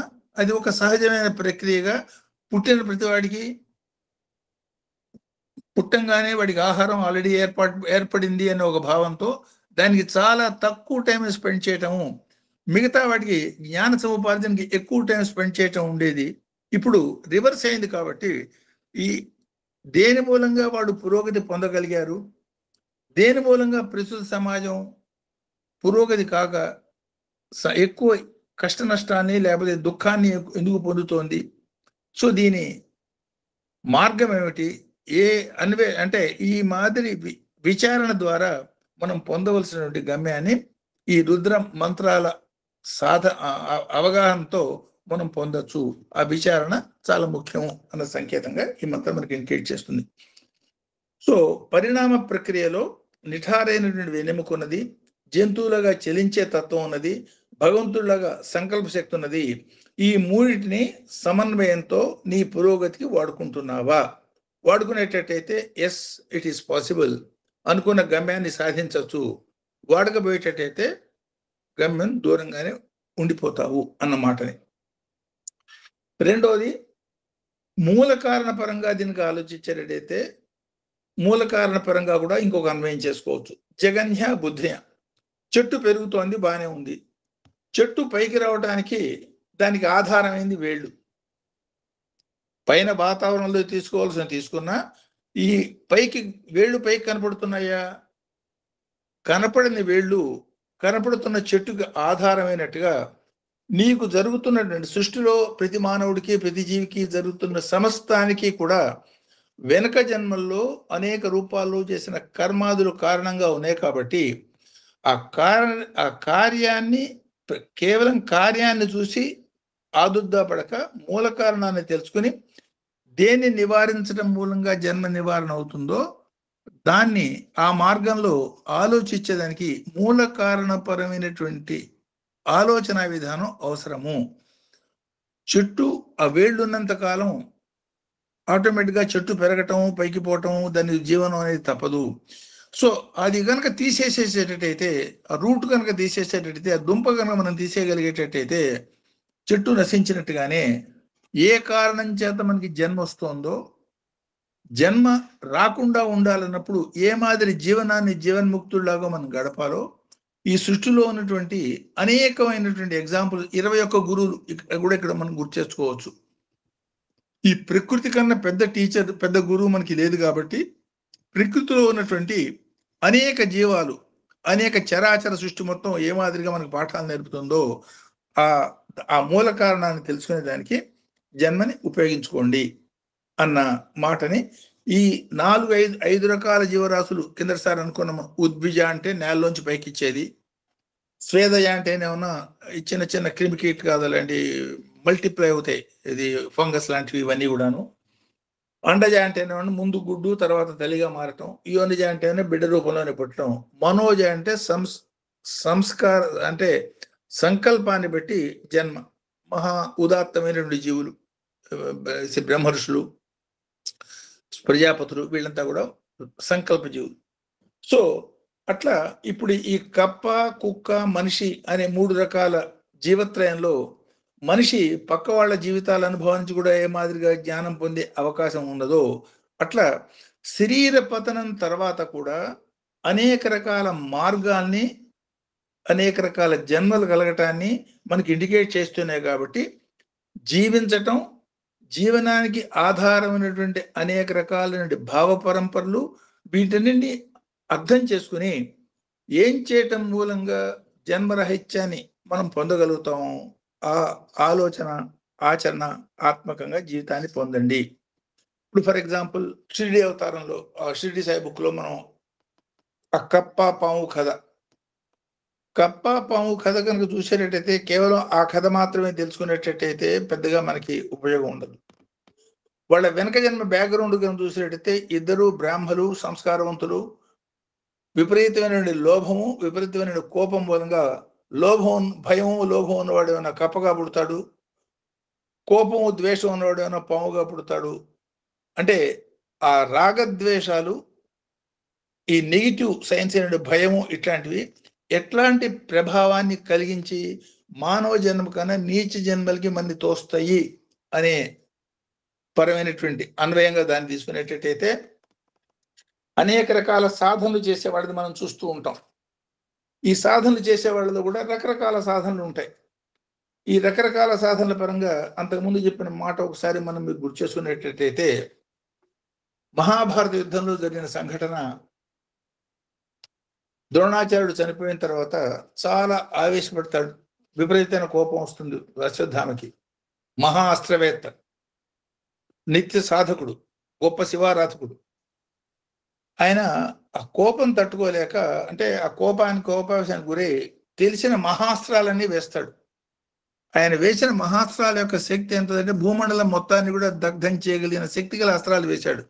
అది ఒక సహజమైన ప్రక్రియగా పుట్టిన ప్రతివాడికి పుట్టంగానే వాడికి ఆహారం ఆల్రెడీ ఏర్పడింది అనే ఒక భావంతో దానికి చాలా తక్కువ టైం స్పెండ్ చేయటము, మిగతా వాటికి జ్ఞాన సముపార్జనకి ఎక్కువ టైం స్పెండ్ చేయటం ఉండేది. ఇప్పుడు రివర్స్ అయింది. కాబట్టి ఈ దేని మూలంగా వాడు పురోగతి పొందగలిగారు, దేని మూలంగా ప్రస్తుత సమాజం పురోగతి కాక ఎక్కువ కష్ట నష్టాన్ని లేకపోతే దుఃఖాన్ని ఎందుకు పొందుతోంది, సో దీని మార్గం ఏమిటి, అంటే ఈ మాదిరి విచారణ ద్వారా మనం పొందవలసినటువంటి గమ్యాన్ని ఈ రుద్ర మంత్రాల అవగాహనతో మనం పొందొచ్చు. ఆ విచారణ చాలా ముఖ్యం అన్న సంకేతంగా ఈ మంత్రం మనకి ఇండికేట్ చేస్తుంది. సో పరిణామ ప్రక్రియలో నిఠారైనటువంటి వెన్నెముక ఉన్నది, జంతువులుగా చలించే తత్వం ఉన్నది, భగవంతుడిలాగా సంకల్ప శక్తి ఉన్నది. ఈ మూడింటిని సమన్వయంతో నీ పురోగతికి వాడుకుంటున్నావా? వాడుకునేటట్టయితే ఎస్, ఇట్ ఈస్ పాసిబుల్, అనుకున్న గమ్యాన్ని సాధించవచ్చు. వాడకపోయేటట్టయితే గమ్యం దూరంగానే ఉండిపోతావు అన్నమాటని. రెండోది, మూల కారణ పరంగా దీనికి ఆలోచించేటట్టయితే మూల కారణ పరంగా కూడా ఇంకొక అన్వయం చేసుకోవచ్చు. జగన్య బుద్ధ్య, చెట్టు పెరుగుతోంది, బాగానే ఉంది. చెట్టు పైకి రావడానికి దానికి ఆధారమైంది వేళ్ళు. పైన వాతావరణంలో తీసుకున్నా ఈ వేళ్ళు పైకి కనపడుతున్నాయా? కనపడిన వేళ్ళు కనపడుతున్న చెట్టుకి ఆధారమైనట్టుగా నీకు జరుగుతున్నటువంటి సృష్టిలో ప్రతి మానవుడికి, ప్రతి జీవికి జరుగుతున్న సమస్తానికి కూడా వెనక జన్మల్లో అనేక రూపాల్లో చేసిన కర్మాదులు కారణంగా ఉన్నాయి. కాబట్టి ఆ కార్యాన్ని, కేవలం కార్యాన్ని చూసి ఆదుర్దాపడక మూల కారణాన్ని తెలుసుకుని దేన్ని నివారించడం మూలంగా జన్మ నివారణ అవుతుందో దాన్ని ఆ మార్గంలో ఆలోచించేదానికి మూల కారణపరమైనటువంటి ఆలోచన విధానం అవసరము. చెట్టు ఆ వేళ్ళున్నంత కాలం ఆటోమేటిక్గా చెట్టు పెరగటం, పైకి పోవటం, దాని జీవనం అనేది తప్పదు. సో అది కనుక తీసేసేటట్టయితే, ఆ రూట్ కనుక తీసేసేటట్టయితే, ఆ దుంప కనుక మనం తీసేయగలిగేటట్టయితే చెట్టు నశించినట్టుగానే ఏ కారణం చేత మనకి జన్మ వస్తుందో, జన్మ రాకుండా ఉండాలన్నప్పుడు ఏ మాదిరి జీవనాన్ని జీవన్ముక్తుల్లాగా మనం గడపాలో ఈ సృష్టిలో ఉన్నటువంటి అనేకమైనటువంటి ఎగ్జాంపుల్ 21 గురువులు ఇక్కడ మనం గుర్తు చేసుకోవచ్చు. ఈ ప్రకృతి కన్నా పెద్ద గురువు మనకి లేదు. కాబట్టి ప్రకృతిలో ఉన్నటువంటి అనేక జీవాలు, అనేక చరాచర సృష్టి మొత్తం ఏ మాదిరిగా మనకు పాఠాలు నేర్పుతుందో ఆ మూల కారణాన్ని తెలుసుకునే దానికి జన్మని ఉపయోగించుకోండి అన్న మాటని ఈ 4-5 రకాల జీవరాశులు కిందసారి అనుకున్నాము. ఉద్భిజ అంటే నేలలోంచి పైకి ఇచ్చేది, స్వేదయ అంటే ఏమన్నా చిన్న చిన్న క్రిమికీటకాలు అలాంటి మల్టిప్లై అవుతాయి, ఇది ఫంగస్ లాంటివి, ఇవన్నీ కూడాను. అండజ అంటేనే ముందు గుడ్డు తర్వాత తల్లిగా మారటం, యోనిజ అంటేనే బిడ్డ రూపంలోనే పుట్టడం, మనోజ అంటే సంస్కార అంటే సంకల్పాన్ని బట్టి జన్మ. మహా ఉదాత్తమైనటువంటి జీవులు, బ్రహ్మర్షులు, ప్రజాపతులు, వీళ్ళంతా కూడా సంకల్ప జీవులు. సో అట్లా ఇప్పుడు ఈ కప్ప, కుక్క, మనిషి అనే 3 రకాల జీవత్రయంలో మనిషి పక్క వాళ్ళ జీవితాల అనుభవం నుంచి కూడా ఏ మాదిరిగా జ్ఞానం పొందే అవకాశం ఉన్నదో, అట్లా శరీర పతనం తర్వాత కూడా అనేక రకాల మార్గాల్ని, అనేక రకాల జన్మలు కలగటాన్ని మనకి ఇండికేట్ చేస్తున్నాయి. కాబట్టి జీవించటం, జీవనానికి ఆధారమైనటువంటి అనేక రకాలైన భావ పరంపరలు, వీటన్నింటినీ అర్థం చేసుకుని ఏం చేయటం మూలంగా జన్మరహిత్యాన్ని మనం పొందగలుగుతాము, ఆ ఆలోచన, ఆచరణ ఆత్మకంగా జీవితాన్ని పొందండి. ఇప్పుడు ఫర్ ఎగ్జాంపుల్ షిరిడి అవతారంలో, షిరిడి సాయి బుక్లో మనం ఆ కప్ప పాము కథ, కప్ప పాము కథ కనుక చూసేటట్టయితే కేవలం ఆ కథ మాత్రమే తెలుసుకునేటట్టయితే పెద్దగా మనకి ఉపయోగం ఉండదు. వాళ్ళ వెనక జన్మ బ్యాక్గ్రౌండ్ కనుక చూసేటట్టయితే ఇద్దరు బ్రాహ్మలు, సంస్కారవంతులు, విపరీతమైన లోభము, విపరీతమైన కోపం మూలంగా భయము, లోభం ఉన్నవాడు ఏమైనా కప్పగా పుడతాడు, కోపము, ద్వేషం ఉన్నవాడు ఏమైనా పాముగా పుడతాడు. అంటే ఆ రాగద్వేషాలు, ఈ నెగిటివ్ సైన్స్ అయిన భయము, ఇట్లాంటివి ఎట్లాంటి ప్రభావాన్ని కలిగించి మానవ జన్మ కన్నా నీచ జన్మలకి మంది తోస్తాయి అనే పరమైనటువంటి అన్వయంగా దాన్ని తీసుకునేటట్టయితే అనేక రకాల సాధనలు చేసేవాళ్ళని మనం చూస్తూ ఉంటాం. ఈ సాధనలు చేసేవాళ్ళలో కూడా రకరకాల సాధనలు ఉంటాయి. ఈ రకరకాల సాధనల పరంగా అంతకుముందు చెప్పిన మాట ఒకసారి మనం మీకు గుర్తు చేసుకునేటట్టయితే, మహాభారత యుద్ధంలో జరిగిన సంఘటన, ద్రోణాచార్యుడు చనిపోయిన తర్వాత చాలా ఆవేశపడతాడు, విపరీతమైన కోపం వస్తుంది అశ్వత్థామకి. మహా అస్త్రవేత్త, నిత్య సాధకుడు, గొప్ప శివారాధకుడు. ఆయన ఆ కోపం తట్టుకోలేక, అంటే ఆ కోపావేశానికి గురై తెలిసిన మహాస్త్రాలన్నీ వేస్తాడు. ఆయన వేసిన మహాస్త్రాల యొక్క శక్తి ఎంతంటే భూమండలం మొత్తాన్ని కూడా దగ్ధం చేయగలిగిన శక్తి గల అస్త్రాలు వేశాడు.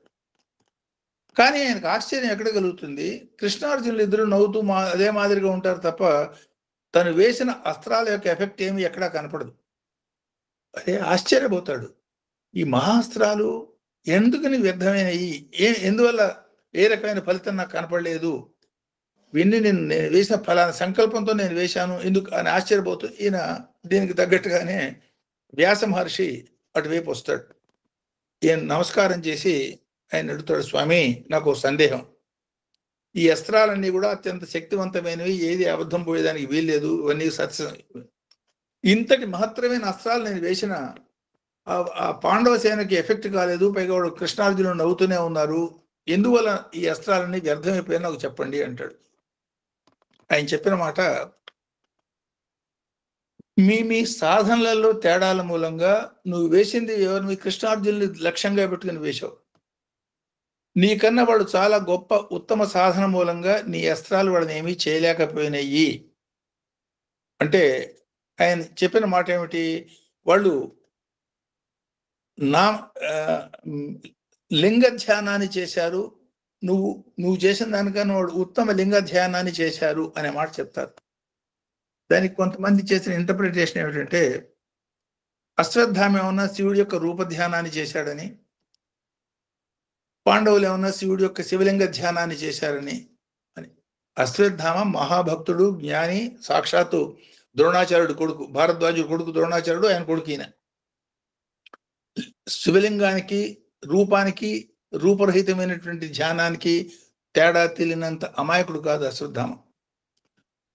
కానీ ఆయనకు ఆశ్చర్యం ఎక్కడ కలుగుతుంది, కృష్ణార్జునులు ఇద్దరు నవ్వుతూ అదే మాదిరిగా ఉంటారు తప్ప తను వేసిన అస్త్రాల యొక్క ఎఫెక్ట్ ఏమి ఎక్కడా కనపడదు. అదే ఆశ్చర్యపోతాడు, ఈ మహాస్త్రాలు ఎందుకని వ్యర్థమైనవి, ఎందువల్ల ఏ రకమైన ఫలితం నాకు కనపడలేదు, విన్ని నేను వేసిన ఫలానా సంకల్పంతో నేను వేశాను ఎందుకు అని ఆశ్చర్యపోతూ, ఈయన దీనికి తగ్గట్టుగానే వ్యాస మహర్షి అటువైపు వస్తాడు. ఈయన నమస్కారం చేసి ఆయన అడుగుతాడు, స్వామి నాకు సందేహం, ఈ అస్త్రాలన్నీ కూడా అత్యంత శక్తివంతమైనవి, ఏది అబద్ధం పోయేదానికి వీల్లేదు, ఇవన్నీ సత్యం, ఇంతటి మహత్తరమైన అస్త్రాలు నేను వేసిన ఆ పాండవ సేనకి ఎఫెక్ట్ కాలేదు, పైగా వాడు కృష్ణార్జునుడు నవ్వుతూనే ఉన్నారు, ఎందువల్ల ఈ అస్త్రాలన్నీ వ్యర్థమైపోయినా నాకు చెప్పండి అంటాడు. ఆయన చెప్పిన మాట, మీ సాధనలలో తేడాల మూలంగా నువ్వు వేసింది ఎవరిని, కృష్ణార్జునుని లక్ష్యంగా పెట్టుకుని వేశావు. నీకన్నా వాడు చాలా గొప్ప ఉత్తమ సాధన మూలంగా నీ అస్త్రాలు వాడిని ఏమీ చేయలేకపోయినాయి అంటే ఆయన చెప్పిన మాట ఏమిటి, వాళ్ళు నా లింగ ధ్యానాన్ని చేశారు, నువ్వు చేసిన దానికన్నా వాడు ఉత్తమ లింగ ధ్యానాన్ని చేశారు అనే మాట చెప్తారు. దానికి కొంతమంది చేసిన ఇంటర్ప్రిటేషన్ ఏమిటంటే, అశ్వత్థామ ఏమన్నా శివుడి యొక్క రూప ధ్యానాన్ని చేశాడని, పాండవులు ఏమన్నా శివుడి యొక్క శివలింగ ధ్యానాన్ని చేశారని అని. అశ్వత్థామ మహాభక్తుడు, జ్ఞాని, సాక్షాత్తు ద్రోణాచార్యుడు కొడుకు, భారద్వాజుడు కొడుకు ద్రోణాచార్యుడు, ఆయన కొడుకు ఈయన. శివలింగానికి, రూపానికి, రూపరహితమైనటువంటి ధ్యానానికి తేడా తెలియనంత అమాయకుడు కాదు అశ్వత్థామ.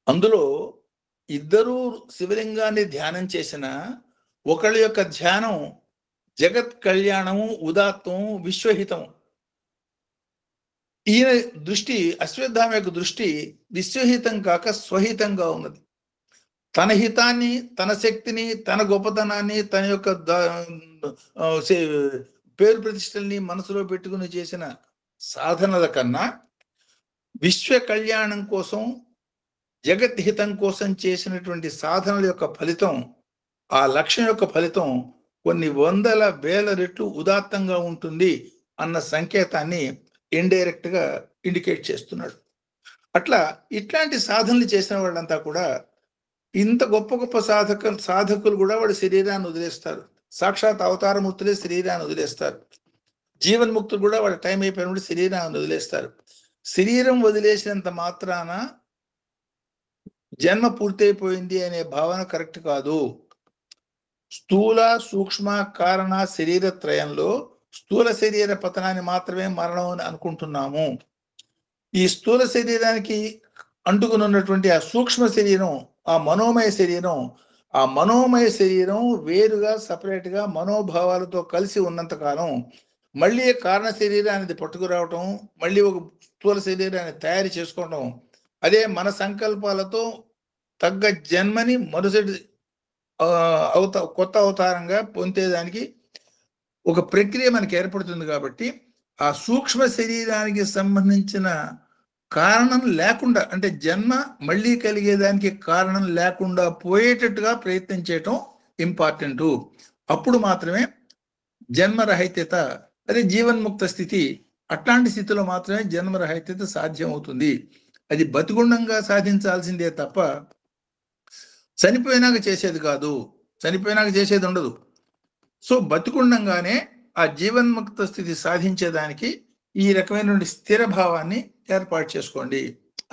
అందులో ఇద్దరూ శివలింగాన్ని ధ్యానం చేసిన ఒకళ్ళ యొక్క ధ్యానం జగత్ కళ్యాణము, ఉదాత్తము, విశ్వహితము. ఈయన దృష్టి, అశ్వత్థామ యొక్క దృష్టి విశ్వహితం కాక స్వహితంగా ఉన్నది. తన హితాన్ని, తన శక్తిని, తన గొప్పతనాన్ని, తన యొక్క పేరు ప్రతిష్టల్ని మనసులో పెట్టుకుని చేసిన సాధనల కన్నా విశ్వ కళ్యాణం కోసం, జగద్హితం కోసం చేసినటువంటి సాధనల యొక్క ఫలితం, ఆ లక్ష్యం యొక్క ఫలితం కొన్ని వందల వేల రెట్లు ఉదాత్తంగా ఉంటుంది అన్న సంకేతాన్ని ఇండైరెక్ట్ గా ఇండికేట్ చేస్తున్నాడు. అట్లా ఇట్లాంటి సాధనలు చేసిన వాళ్ళంతా కూడా ఇంత గొప్ప గొప్ప సాధకులు కూడా వాడు శరీరాన్ని వదిలేస్తారు. సాక్షాత్ అవతారమూర్తులే శరీరాన్ని వదిలేస్తారు. జీవన్ముక్తులు కూడా వాళ్ళ టైం అయిపోయినప్పుడు శరీరాన్ని వదిలేస్తారు. శరీరం వదిలేసినంత మాత్రాన జన్మ పూర్తయిపోయింది అనే భావన కరెక్ట్ కాదు. స్థూల సూక్ష్మ కారణ శరీర త్రయంలో స్థూల శరీర పతనాన్ని మాత్రమే మరణం అని అనుకుంటున్నాము. ఈ స్థూల శరీరానికి అంటుకుని ఉన్నటువంటి ఆ సూక్ష్మ శరీరం, ఆ మనోమయ శరీరం వేరుగా సపరేట్గా మనోభావాలతో కలిసి ఉన్నంత కాలం మళ్ళీ కారణ శరీరాన్ని పట్టుకురావటం, మళ్ళీ ఒక స్థూల శరీరాన్ని తయారు చేసుకోవటం, అదే మన సంకల్పాలతో తగ్గ జన్మని మరుసటి కొత్త అవతారంగా పొందేదానికి ఒక ప్రక్రియ మనకి ఏర్పడుతుంది. కాబట్టి ఆ సూక్ష్మ శరీరానికి సంబంధించిన కారణం లేకుండా, అంటే జన్మ మళ్ళీ కలిగేదానికి కారణం లేకుండా పోయేటట్టుగా ప్రయత్నం చేయటం ఇంపార్టెంటు. అప్పుడు మాత్రమే జన్మరహిత్యత, అదే జీవన్ముక్త స్థితి, అట్లాంటి స్థితిలో మాత్రమే జన్మరహిత్యత సాధ్యం అవుతుంది. అది బతిగుండంగా సాధించాల్సిందే తప్ప చనిపోయినాక చేసేది కాదు. చనిపోయినాక చేసేది ఉండదు. సో బతికుండంగానే ఆ జీవన్ముక్త స్థితి సాధించేదానికి ఈ రకమైనటువంటి స్థిర భావాన్ని ఏర్పాటు చేసుకోండి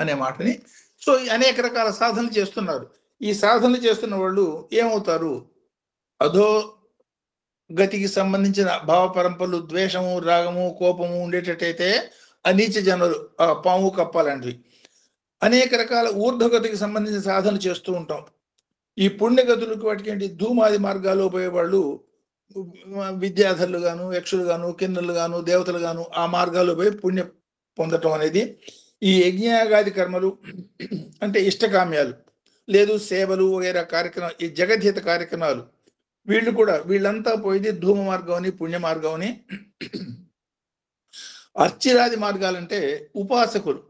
అనే మాటని. సో అనేక రకాల సాధనలు చేస్తున్నారు. ఈ సాధనలు చేస్తున్న వాళ్ళు ఏమవుతారు? అధో గతికి సంబంధించిన భావ పరంపరలు, ద్వేషము, రాగము, కోపము ఉండేటట్టయితే అనీచ జనులు, పాము కప్పాలంటివి. అనేక రకాల ఊర్ధ్వగతికి సంబంధించిన సాధనలు చేస్తూ ఉంటాం. ఈ పుణ్యగతులకు వాటికి ఏంటి, ధూమాది మార్గాల్లో పోయేవాళ్ళు విద్యాధరులు గాను, యక్షులు గాను, కిన్నెలు గాను, దేవతలు గాను ఆ మార్గాల్లో పోయి పుణ్యం పొందటం అనేది, ఈ యజ్ఞయాగాది కర్మలు అంటే ఇష్టకామ్యాలు, లేదు సేవలు వగైరా కార్యక్రమాలు, ఈ జగద్హిత కార్యక్రమాలు, వీళ్ళంతా పోయింది ధూమ మార్గం అని, పుణ్య మార్గం అని. అర్చిరాది మార్గాలంటే ఉపాసకులు,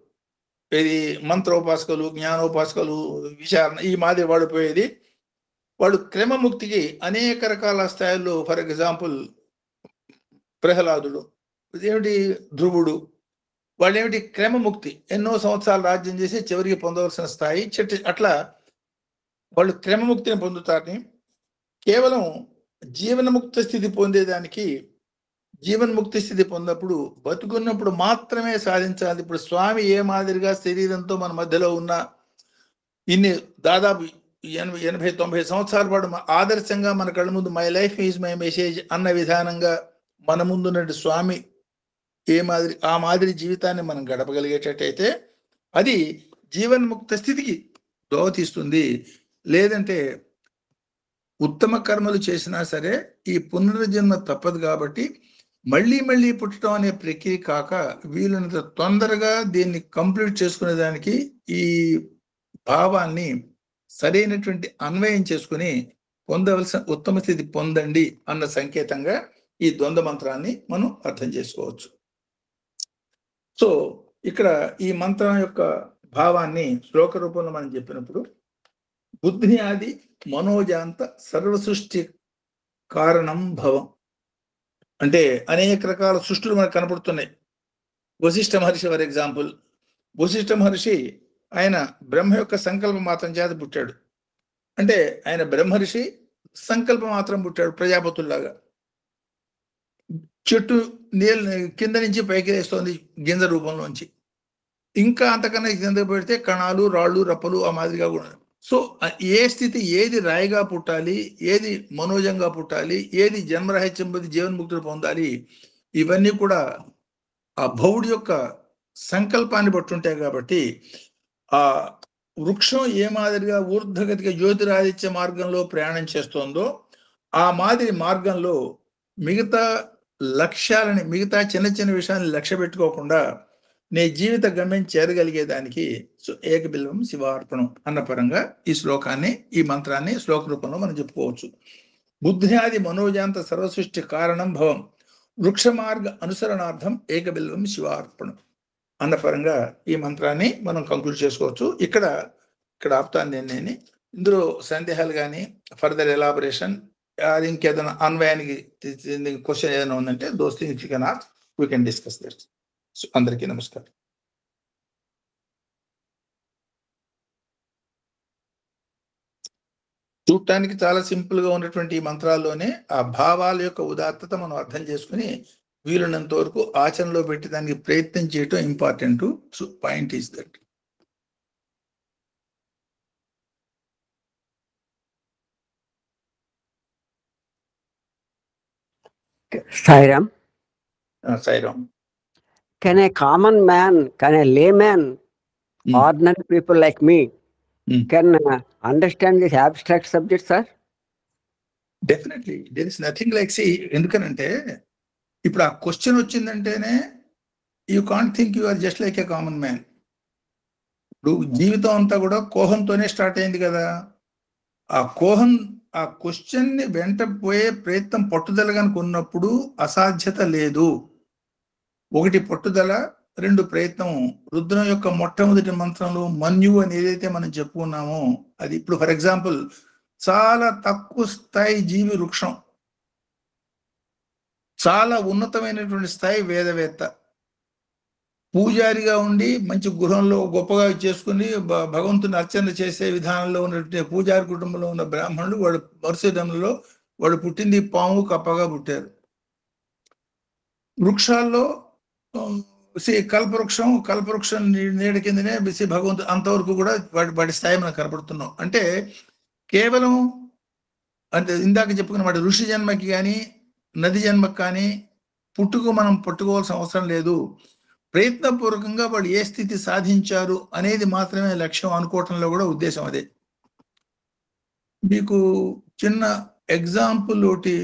ఇది మంత్రోపాసకులు, జ్ఞానోపాసకులు, విచారణ, ఈ మాదిరి వాడు పోయేది. వాడు క్రమముక్తికి అనేక రకాల స్థాయిల్లో, ఫర్ ఎగ్జాంపుల్ ప్రహ్లాదుడు, ఏమిటి ధ్రువుడు, వాళ్ళు ఏమిటి క్రమముక్తి, ఎన్నో సంవత్సరాలు రాజ్యం చేసి చివరికి పొందవలసిన స్థాయి అట్లా వాళ్ళు క్రమముక్తిని పొందుతారని. కేవలం జీవన్ముక్త స్థితి పొందేదానికి, జీవన్ముక్తి స్థితి పొందినప్పుడు బతుకున్నప్పుడు మాత్రమే సాధించాలి. ఇప్పుడు స్వామి ఏ మాదిరిగా శరీరంతో మన మధ్యలో ఉన్న ఇన్ని దాదాపు 80-90 సంవత్సరాల పాటు ఆదర్శంగా మన కళ్ళ ముందు my life is my message అన్న విధానంగా మన ముందున్న స్వామి ఆ మాదిరి జీవితాన్ని మనం గడపగలిగేటట్టయితే అది జీవన్ముక్త స్థితికి దోవతీస్తుంది. లేదంటే ఉత్తమ కర్మలు చేసినా సరే ఈ పునర్జన్మ తప్పదు. కాబట్టి మళ్ళీ పుట్టడం అనే ప్రక్రియ కాక వీలున్నంత తొందరగా దీన్ని కంప్లీట్ చేసుకునేదానికి ఈ భావాన్ని సరైనటువంటి అన్వయం చేసుకుని పొందవలసిన ఉత్తమ స్థితి పొందండి అన్న సంకేతంగా ఈ ద్వంద్వ మంత్రాన్ని మనం అర్థం చేసుకోవచ్చు. సో ఇక్కడ ఈ మంత్రం యొక్క భావాన్ని శ్లోక రూపంలో మనం చెప్పినప్పుడు, బుద్ధి ఆది మనోజాంత సర్వసృష్టి కారణం భవం అంటే అనేక రకాల సృష్టిలు మనకు కనపడుతున్నాయి. వశిష్ఠ మహర్షి ఫర్ ఎగ్జాంపుల్, వశిష్ఠ మహర్షి ఆయన బ్రహ్మ యొక్క సంకల్ప మాత్రం చేత పుట్టాడు. అంటే ఆయన బ్రహ్మర్షి సంకల్ప మాత్రం పుట్టాడు ప్రజాపతుల్లాగా. చెట్టు కింద నుంచి పైకి వేస్తోంది గింజ రూపంలోంచి. ఇంకా అంతకన్నా కింద పెడితే కణాలు, రాళ్ళు, రప్పలు ఆ మాదిరిగా కూడా. సో ఏ స్థితి, ఏది రాయిగా పుట్టాలి, ఏది మనోజంగా పుట్టాలి, ఏది జన్మరహిత్యం పొంది జీవన్ముక్తులు పొందాలి, ఇవన్నీ కూడా ఆ భౌడి యొక్క సంకల్పాన్ని బట్టి ఉంటాయి. కాబట్టి ఆ వృక్షం ఏ మాదిరిగా ఊర్ధ్వగతిగా జ్యోతిరాదిత్య మార్గంలో ప్రయాణం చేస్తోందో ఆ మాదిరి మార్గంలో మిగతా లక్ష్యాలని, మిగతా చిన్న విషయాన్ని లక్ష్య పెట్టుకోకుండా నీ జీవిత గమ్యం చేరగలిగేదానికి ఏకబిల్వం శివార్పణం అన్న పరంగా ఈ శ్లోకాన్ని, ఈ మంత్రాన్ని శ్లోక రూపంలో మనం చెప్పుకోవచ్చు. బుద్ధ్యాది మనోజాంత సర్వసృష్టి కారణం భవం వృక్ష మార్గ అనుసరణార్థం ఏకబిల్వం శివార్పణం అన్న పరంగా ఈ మంత్రాన్ని మనం కంక్లూడ్ చేసుకోవచ్చు. ఇక్కడ ఆపుతాను నేను. ఇందులో సందేహాలు కానీ, ఫర్దర్ ఎలాబరేషన్, అది ఇంకేదైనా అన్వయానికి క్వశ్చన్ ఏదైనా ఉందంటే those things you can ask, we can discuss that. అందరికీ నమస్కారం. చూడటానికి చాలా సింపుల్ గా ఉన్నటువంటి ఈ మంత్రాల్లోనే ఆ భావాల యొక్క ఉదాత్తత మనం అర్థం చేసుకుని వీలున్నంత వరకు ఆచరణలో పెట్టి దానికి ప్రయత్నం చేయటం important. So point is that. Sairam, Sairam. can a common man, can a layman, ordinary people like me, can understand this abstract subject, sir? Definitely there is nothing like C. ఎందుకనంటే ఇప్పుడు ఆ క్వశ్చన్ వచ్చిందంటేనే you can't think you are just like a common man. ఇప్పుడు జీవితం అంతా కూడా కోహంతోనే start అయింది కదా. ఆ కోహం ఆ క్వశ్చన్ ని వెంట పోయే ప్రయత్నం పట్టుదల కనుక ఉన్నప్పుడు అసాధ్యత లేదు. ఒకటి పట్టుదల, రెండు ప్రయత్నం. రుద్రం యొక్క మొట్టమొదటి మంత్రంలో మన్యు అని ఏదైతే మనం చెప్పుకున్నామో అది ఇప్పుడు ఫర్ ఎగ్జాంపుల్ చాలా తక్కువ స్థాయి జీవి వృక్షం, చాలా ఉన్నతమైనటువంటి స్థాయి వేదవేత్త, పూజారిగా ఉండి మంచి గృహంలో గొప్పగా చేసుకుని భగవంతుని అర్చన చేసే విధానంలో ఉన్నటువంటి పూజారి కుటుంబంలో ఉన్న బ్రాహ్మణుడు వాడు మరుసటంలో వాడు పుట్టింది పాము కప్పగా పుట్టారు. వృక్షాల్లో కల్పవృక్షం నీడ కిందనే భగవంతుడు అంతవరకు కూడా వాడి స్థాయి మనం కనపడుతున్నాం. అంటే కేవలం అంటే ఇందాక చెప్పుకున్న మాట ఋషి జన్మకి కానీ నది జన్మకి కానీ మనం పట్టుకోవాల్సిన అవసరం లేదు. ప్రయత్నపూర్వకంగా వాళ్ళు ఏ స్థితి సాధించారు అనేది మాత్రమే లక్ష్యం అనుకోవటంలో కూడా ఉద్దేశం అదే. మీకు చిన్న ఎగ్జాంపుల్ ఒకటి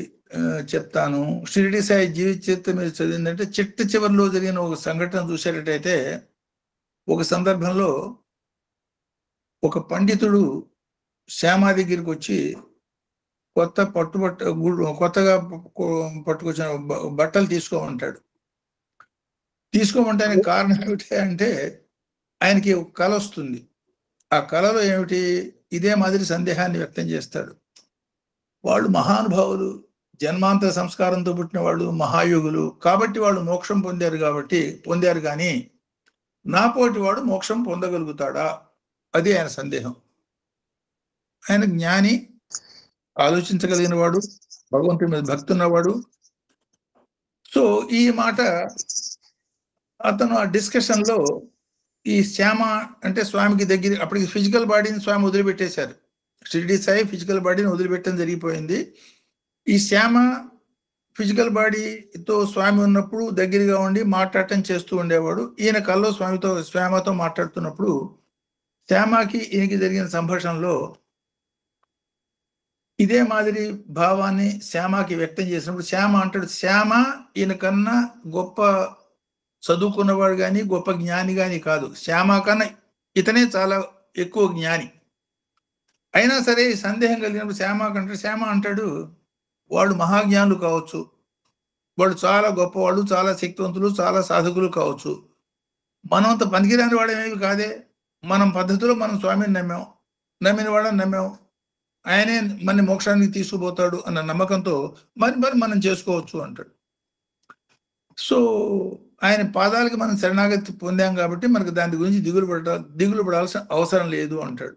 చెప్తాను. షిరిడి సాయి జీవిత చరిత్ర మీరు చదివిందంటే చిట్ట చివరిలో జరిగిన ఒక సంఘటన చూసేటట్టయితే ఒక సందర్భంలో ఒక పండితుడు శ్యామ దగ్గరికి వచ్చి కొత్తగా పట్టుకొచ్చిన బట్టలు తీసుకోమంటాడు. తీసుకోమంటానికి కారణం ఏమిటి అంటే ఆయనకి ఒక కళ వస్తుంది. ఆ కళలో ఏమిటి, ఇదే మాదిరి సందేహాన్ని వ్యక్తం చేస్తాడు. వాళ్ళు మహానుభావులు, జన్మాంతర సంస్కారంతో పుట్టిన వాళ్ళు, మహాయోగులు కాబట్టి వాళ్ళు మోక్షం పొందారు కానీ నాపోటి వాడు మోక్షం పొందగలుగుతాడా, అది ఆయన సందేహం. ఆయన జ్ఞాని, ఆలోచించగలిగిన వాడు, భగవంతుడి మీద భక్తి ఉన్నవాడు. సో ఈ మాట అతను ఆ డిస్కషన్ లో ఈ శ్యామ అంటే స్వామికి దగ్గర అప్పటికి ఫిజికల్ బాడీని స్వామి వదిలిపెట్టేశారు. షిరిడి సాయి ఫిజికల్ బాడీని వదిలిపెట్టడం జరిగిపోయింది. ఈ శ్యామ ఫిజికల్ బాడీతో స్వామి ఉన్నప్పుడు దగ్గరగా ఉండి మాట్లాడటం చేస్తూ ఉండేవాడు. ఈయన కల్లో శ్యామతో మాట్లాడుతున్నప్పుడు శ్యామకి ఈయనకి జరిగిన సంభాషణలో ఇదే మాదిరి భావాన్ని శ్యామకి వ్యక్తం చేసినప్పుడు శ్యామ అంటాడు, శ్యామ ఈయన కన్నా గొప్ప చదువుకున్నవాడు కానీ గొప్ప జ్ఞాని కానీ కాదు, శ్యామ కన్నా ఇతనే చాలా ఎక్కువ జ్ఞాని. అయినా సరే ఈ సందేహం కలిగినప్పుడు శ్యామ అంటాడు, వాళ్ళు మహాజ్ఞానులు కావచ్చు, వాళ్ళు చాలా గొప్పవాళ్ళు, చాలా శక్తివంతులు, చాలా సాధకులు కావచ్చు, మనం అంత పనికిరాని వాడేమేమి కాదే, మనం పద్ధతిలో మనం స్వామిని నమ్మిన వాళ్ళని నమ్మాం, ఆయనే మన మోక్షానికి తీసుకుపోతాడు అన్న నమ్మకంతో మరి మనం చేసుకోవచ్చు అంటాడు. సో ఆయన పాదాలకి మనం శరణాగతి పొందాం కాబట్టి మనకు దాని గురించి దిగులు పడాల్సిన అవసరం లేదు అంటాడు.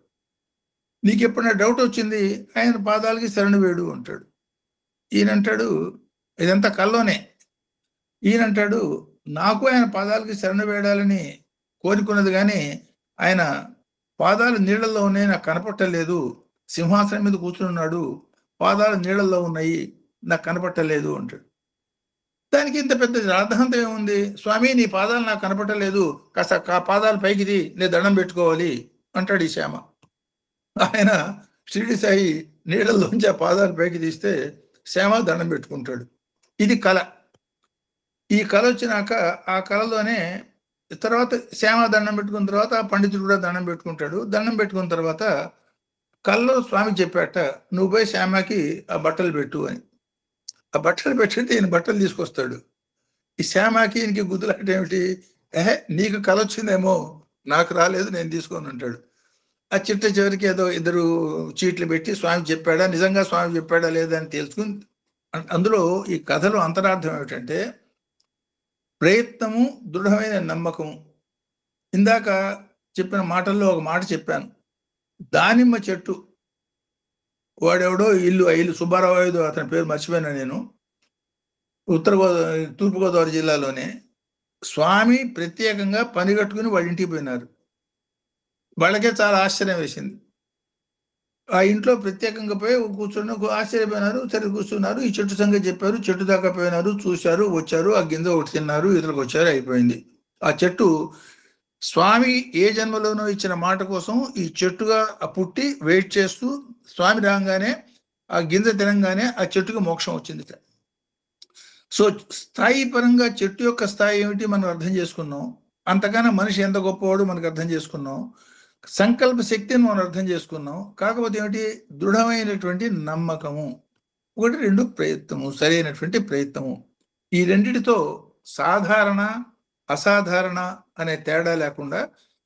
నీకు ఎప్పుడైనా డౌట్ వచ్చింది, ఆయన పాదాలకి శరణు వేడు అంటాడు. ఈయనంటాడు, ఇదంతా కల్లోనే. ఈయనంటాడు, నాకు ఆయన పాదాలకి శరణు వేడాలని కోరుకున్నది కానీ ఆయన పాదాలు నీళ్లలో ఉన్నాయి, నాకు కనపట్టలేదు. సింహాసనం మీద కూర్చున్నాడు, పాదాలు నీళ్లలో ఉన్నాయి, నాకు కనపట్టలేదు అంటాడు. దానికి ఇంత పెద్ద రాద్ధాంతం ఏముంది, స్వామి నీ పాదాలు నాకు కనపట్టలేదు, కాస్త పాదాలు పైకిది, నేను దండం పెట్టుకోవాలి అంటాడు ఈ శ్యామ. ఆయన షిరిడి సాయి నీళ్ళల్లోంచి ఆ పాదాలు పైకి తీస్తే శ్యామ దండం పెట్టుకుంటాడు. ఇది కళ. ఈ కళ వచ్చినాక ఆ కళలోనే తర్వాత శ్యామ దండం పెట్టుకున్న తర్వాత ఆ పండితుడు కూడా దండం పెట్టుకుంటాడు. దండం పెట్టుకున్న తర్వాత కళ్ళలో స్వామి చెప్పాట, నువ్వు పోయి శ్యామకి ఆ బట్టలు పెట్టు అని. ఆ బట్టలు పెట్టితే ఈయన బట్టలు తీసుకొస్తాడు. ఈ శ్యామకి ఈయనకి గుద్దులాట ఏమిటి, నీకు కళ వచ్చిందేమో, నాకు రాలేదు, నేను తీసుకొని అంటాడు. ఆ చివరికి ఏదో ఇద్దరు చీట్లు పెట్టి స్వామి చెప్పాడా, నిజంగా స్వామి చెప్పాడా లేదా అని తెలుసుకుని, అందులో ఈ కథలో అంతరార్థం ఏమిటంటే ప్రయత్నము, దృఢమైన నమ్మకం. ఇందాక చెప్పిన మాటల్లో ఒక మాట చెప్పాను, దానిమ్మ చెట్టు వాడెవడో ఆ ఇల్లు సుబ్బారావు ఏదో అతని పేరు మర్చిపోయినా నేను, తూర్పుగోదావరి జిల్లాలోనే. స్వామి ప్రత్యేకంగా పని కట్టుకుని వాళ్ళ ఇంటికి పోయినారు. వాళ్ళకే చాలా ఆశ్చర్యం వేసింది. ఆ ఇంట్లో ప్రత్యేకంగా పోయి కూర్చొని ఆశ్చర్యపోయినారు. సరే కూర్చున్నారు, ఈ చెట్టు సంగతి చెప్పారు, చెట్టు దాకా పోయినారు, చూశారు, వచ్చారు, ఆ గింజ ఒకటి తిన్నారు, ఇతరులకు వచ్చారు, అయిపోయింది. ఆ చెట్టు స్వామి ఏ జన్మలోనో ఇచ్చిన మాట కోసం ఈ చెట్టుగా పుట్టి వెయిట్ చేస్తూ స్వామి రాగానే ఆ గింజ తినంగానే ఆ చెట్టుకి మోక్షం వచ్చింది. సో స్థాయి పరంగా చెట్టు యొక్క స్థాయి ఏమిటి మనం అర్థం చేసుకున్నాం. అంతకన్నా మనిషి ఎంత గొప్పవాడు మనకు అర్థం చేసుకున్నాం. సంకల్ప శక్తిని మనం అర్థం చేసుకున్నాం. కాకపోతే ఏమిటి, దృఢమైనటువంటి నమ్మకము, 1 2 ప్రయత్నము, సరైనటువంటి ప్రయత్నము. ఈ రెండిటితో సాధారణ అసాధారణ అనే తేడా లేకుండా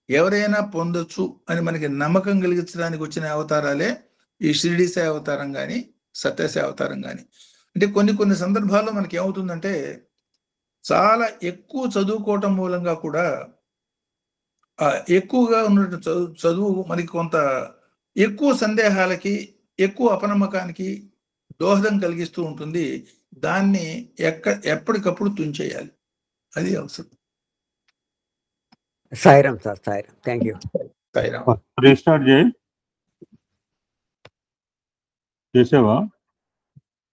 ఎవరైనా పొందొచ్చు అని మనకి నమ్మకం కలిగించడానికి వచ్చిన అవతారాలే ఈ షిరిడి సాయి అవతారం కానీ సత్యసాయి అవతారం కానీ. అంటే కొన్ని సందర్భాల్లో మనకి ఏమవుతుందంటే, చాలా ఎక్కువ చదువుకోవటం మూలంగా కూడా ఎక్కువగా ఉన్న చదువు మనకి కొంత ఎక్కువ సందేహాలకి, ఎక్కువ అపనమ్మకానికి దోహదం కలిగిస్తూ ఉంటుంది. దాన్ని ఎప్పటికప్పుడు తుంచేయాలి, అది అవసరం. Sairam sir, Sairam. Thank you. Sairam. Restart చేసావా?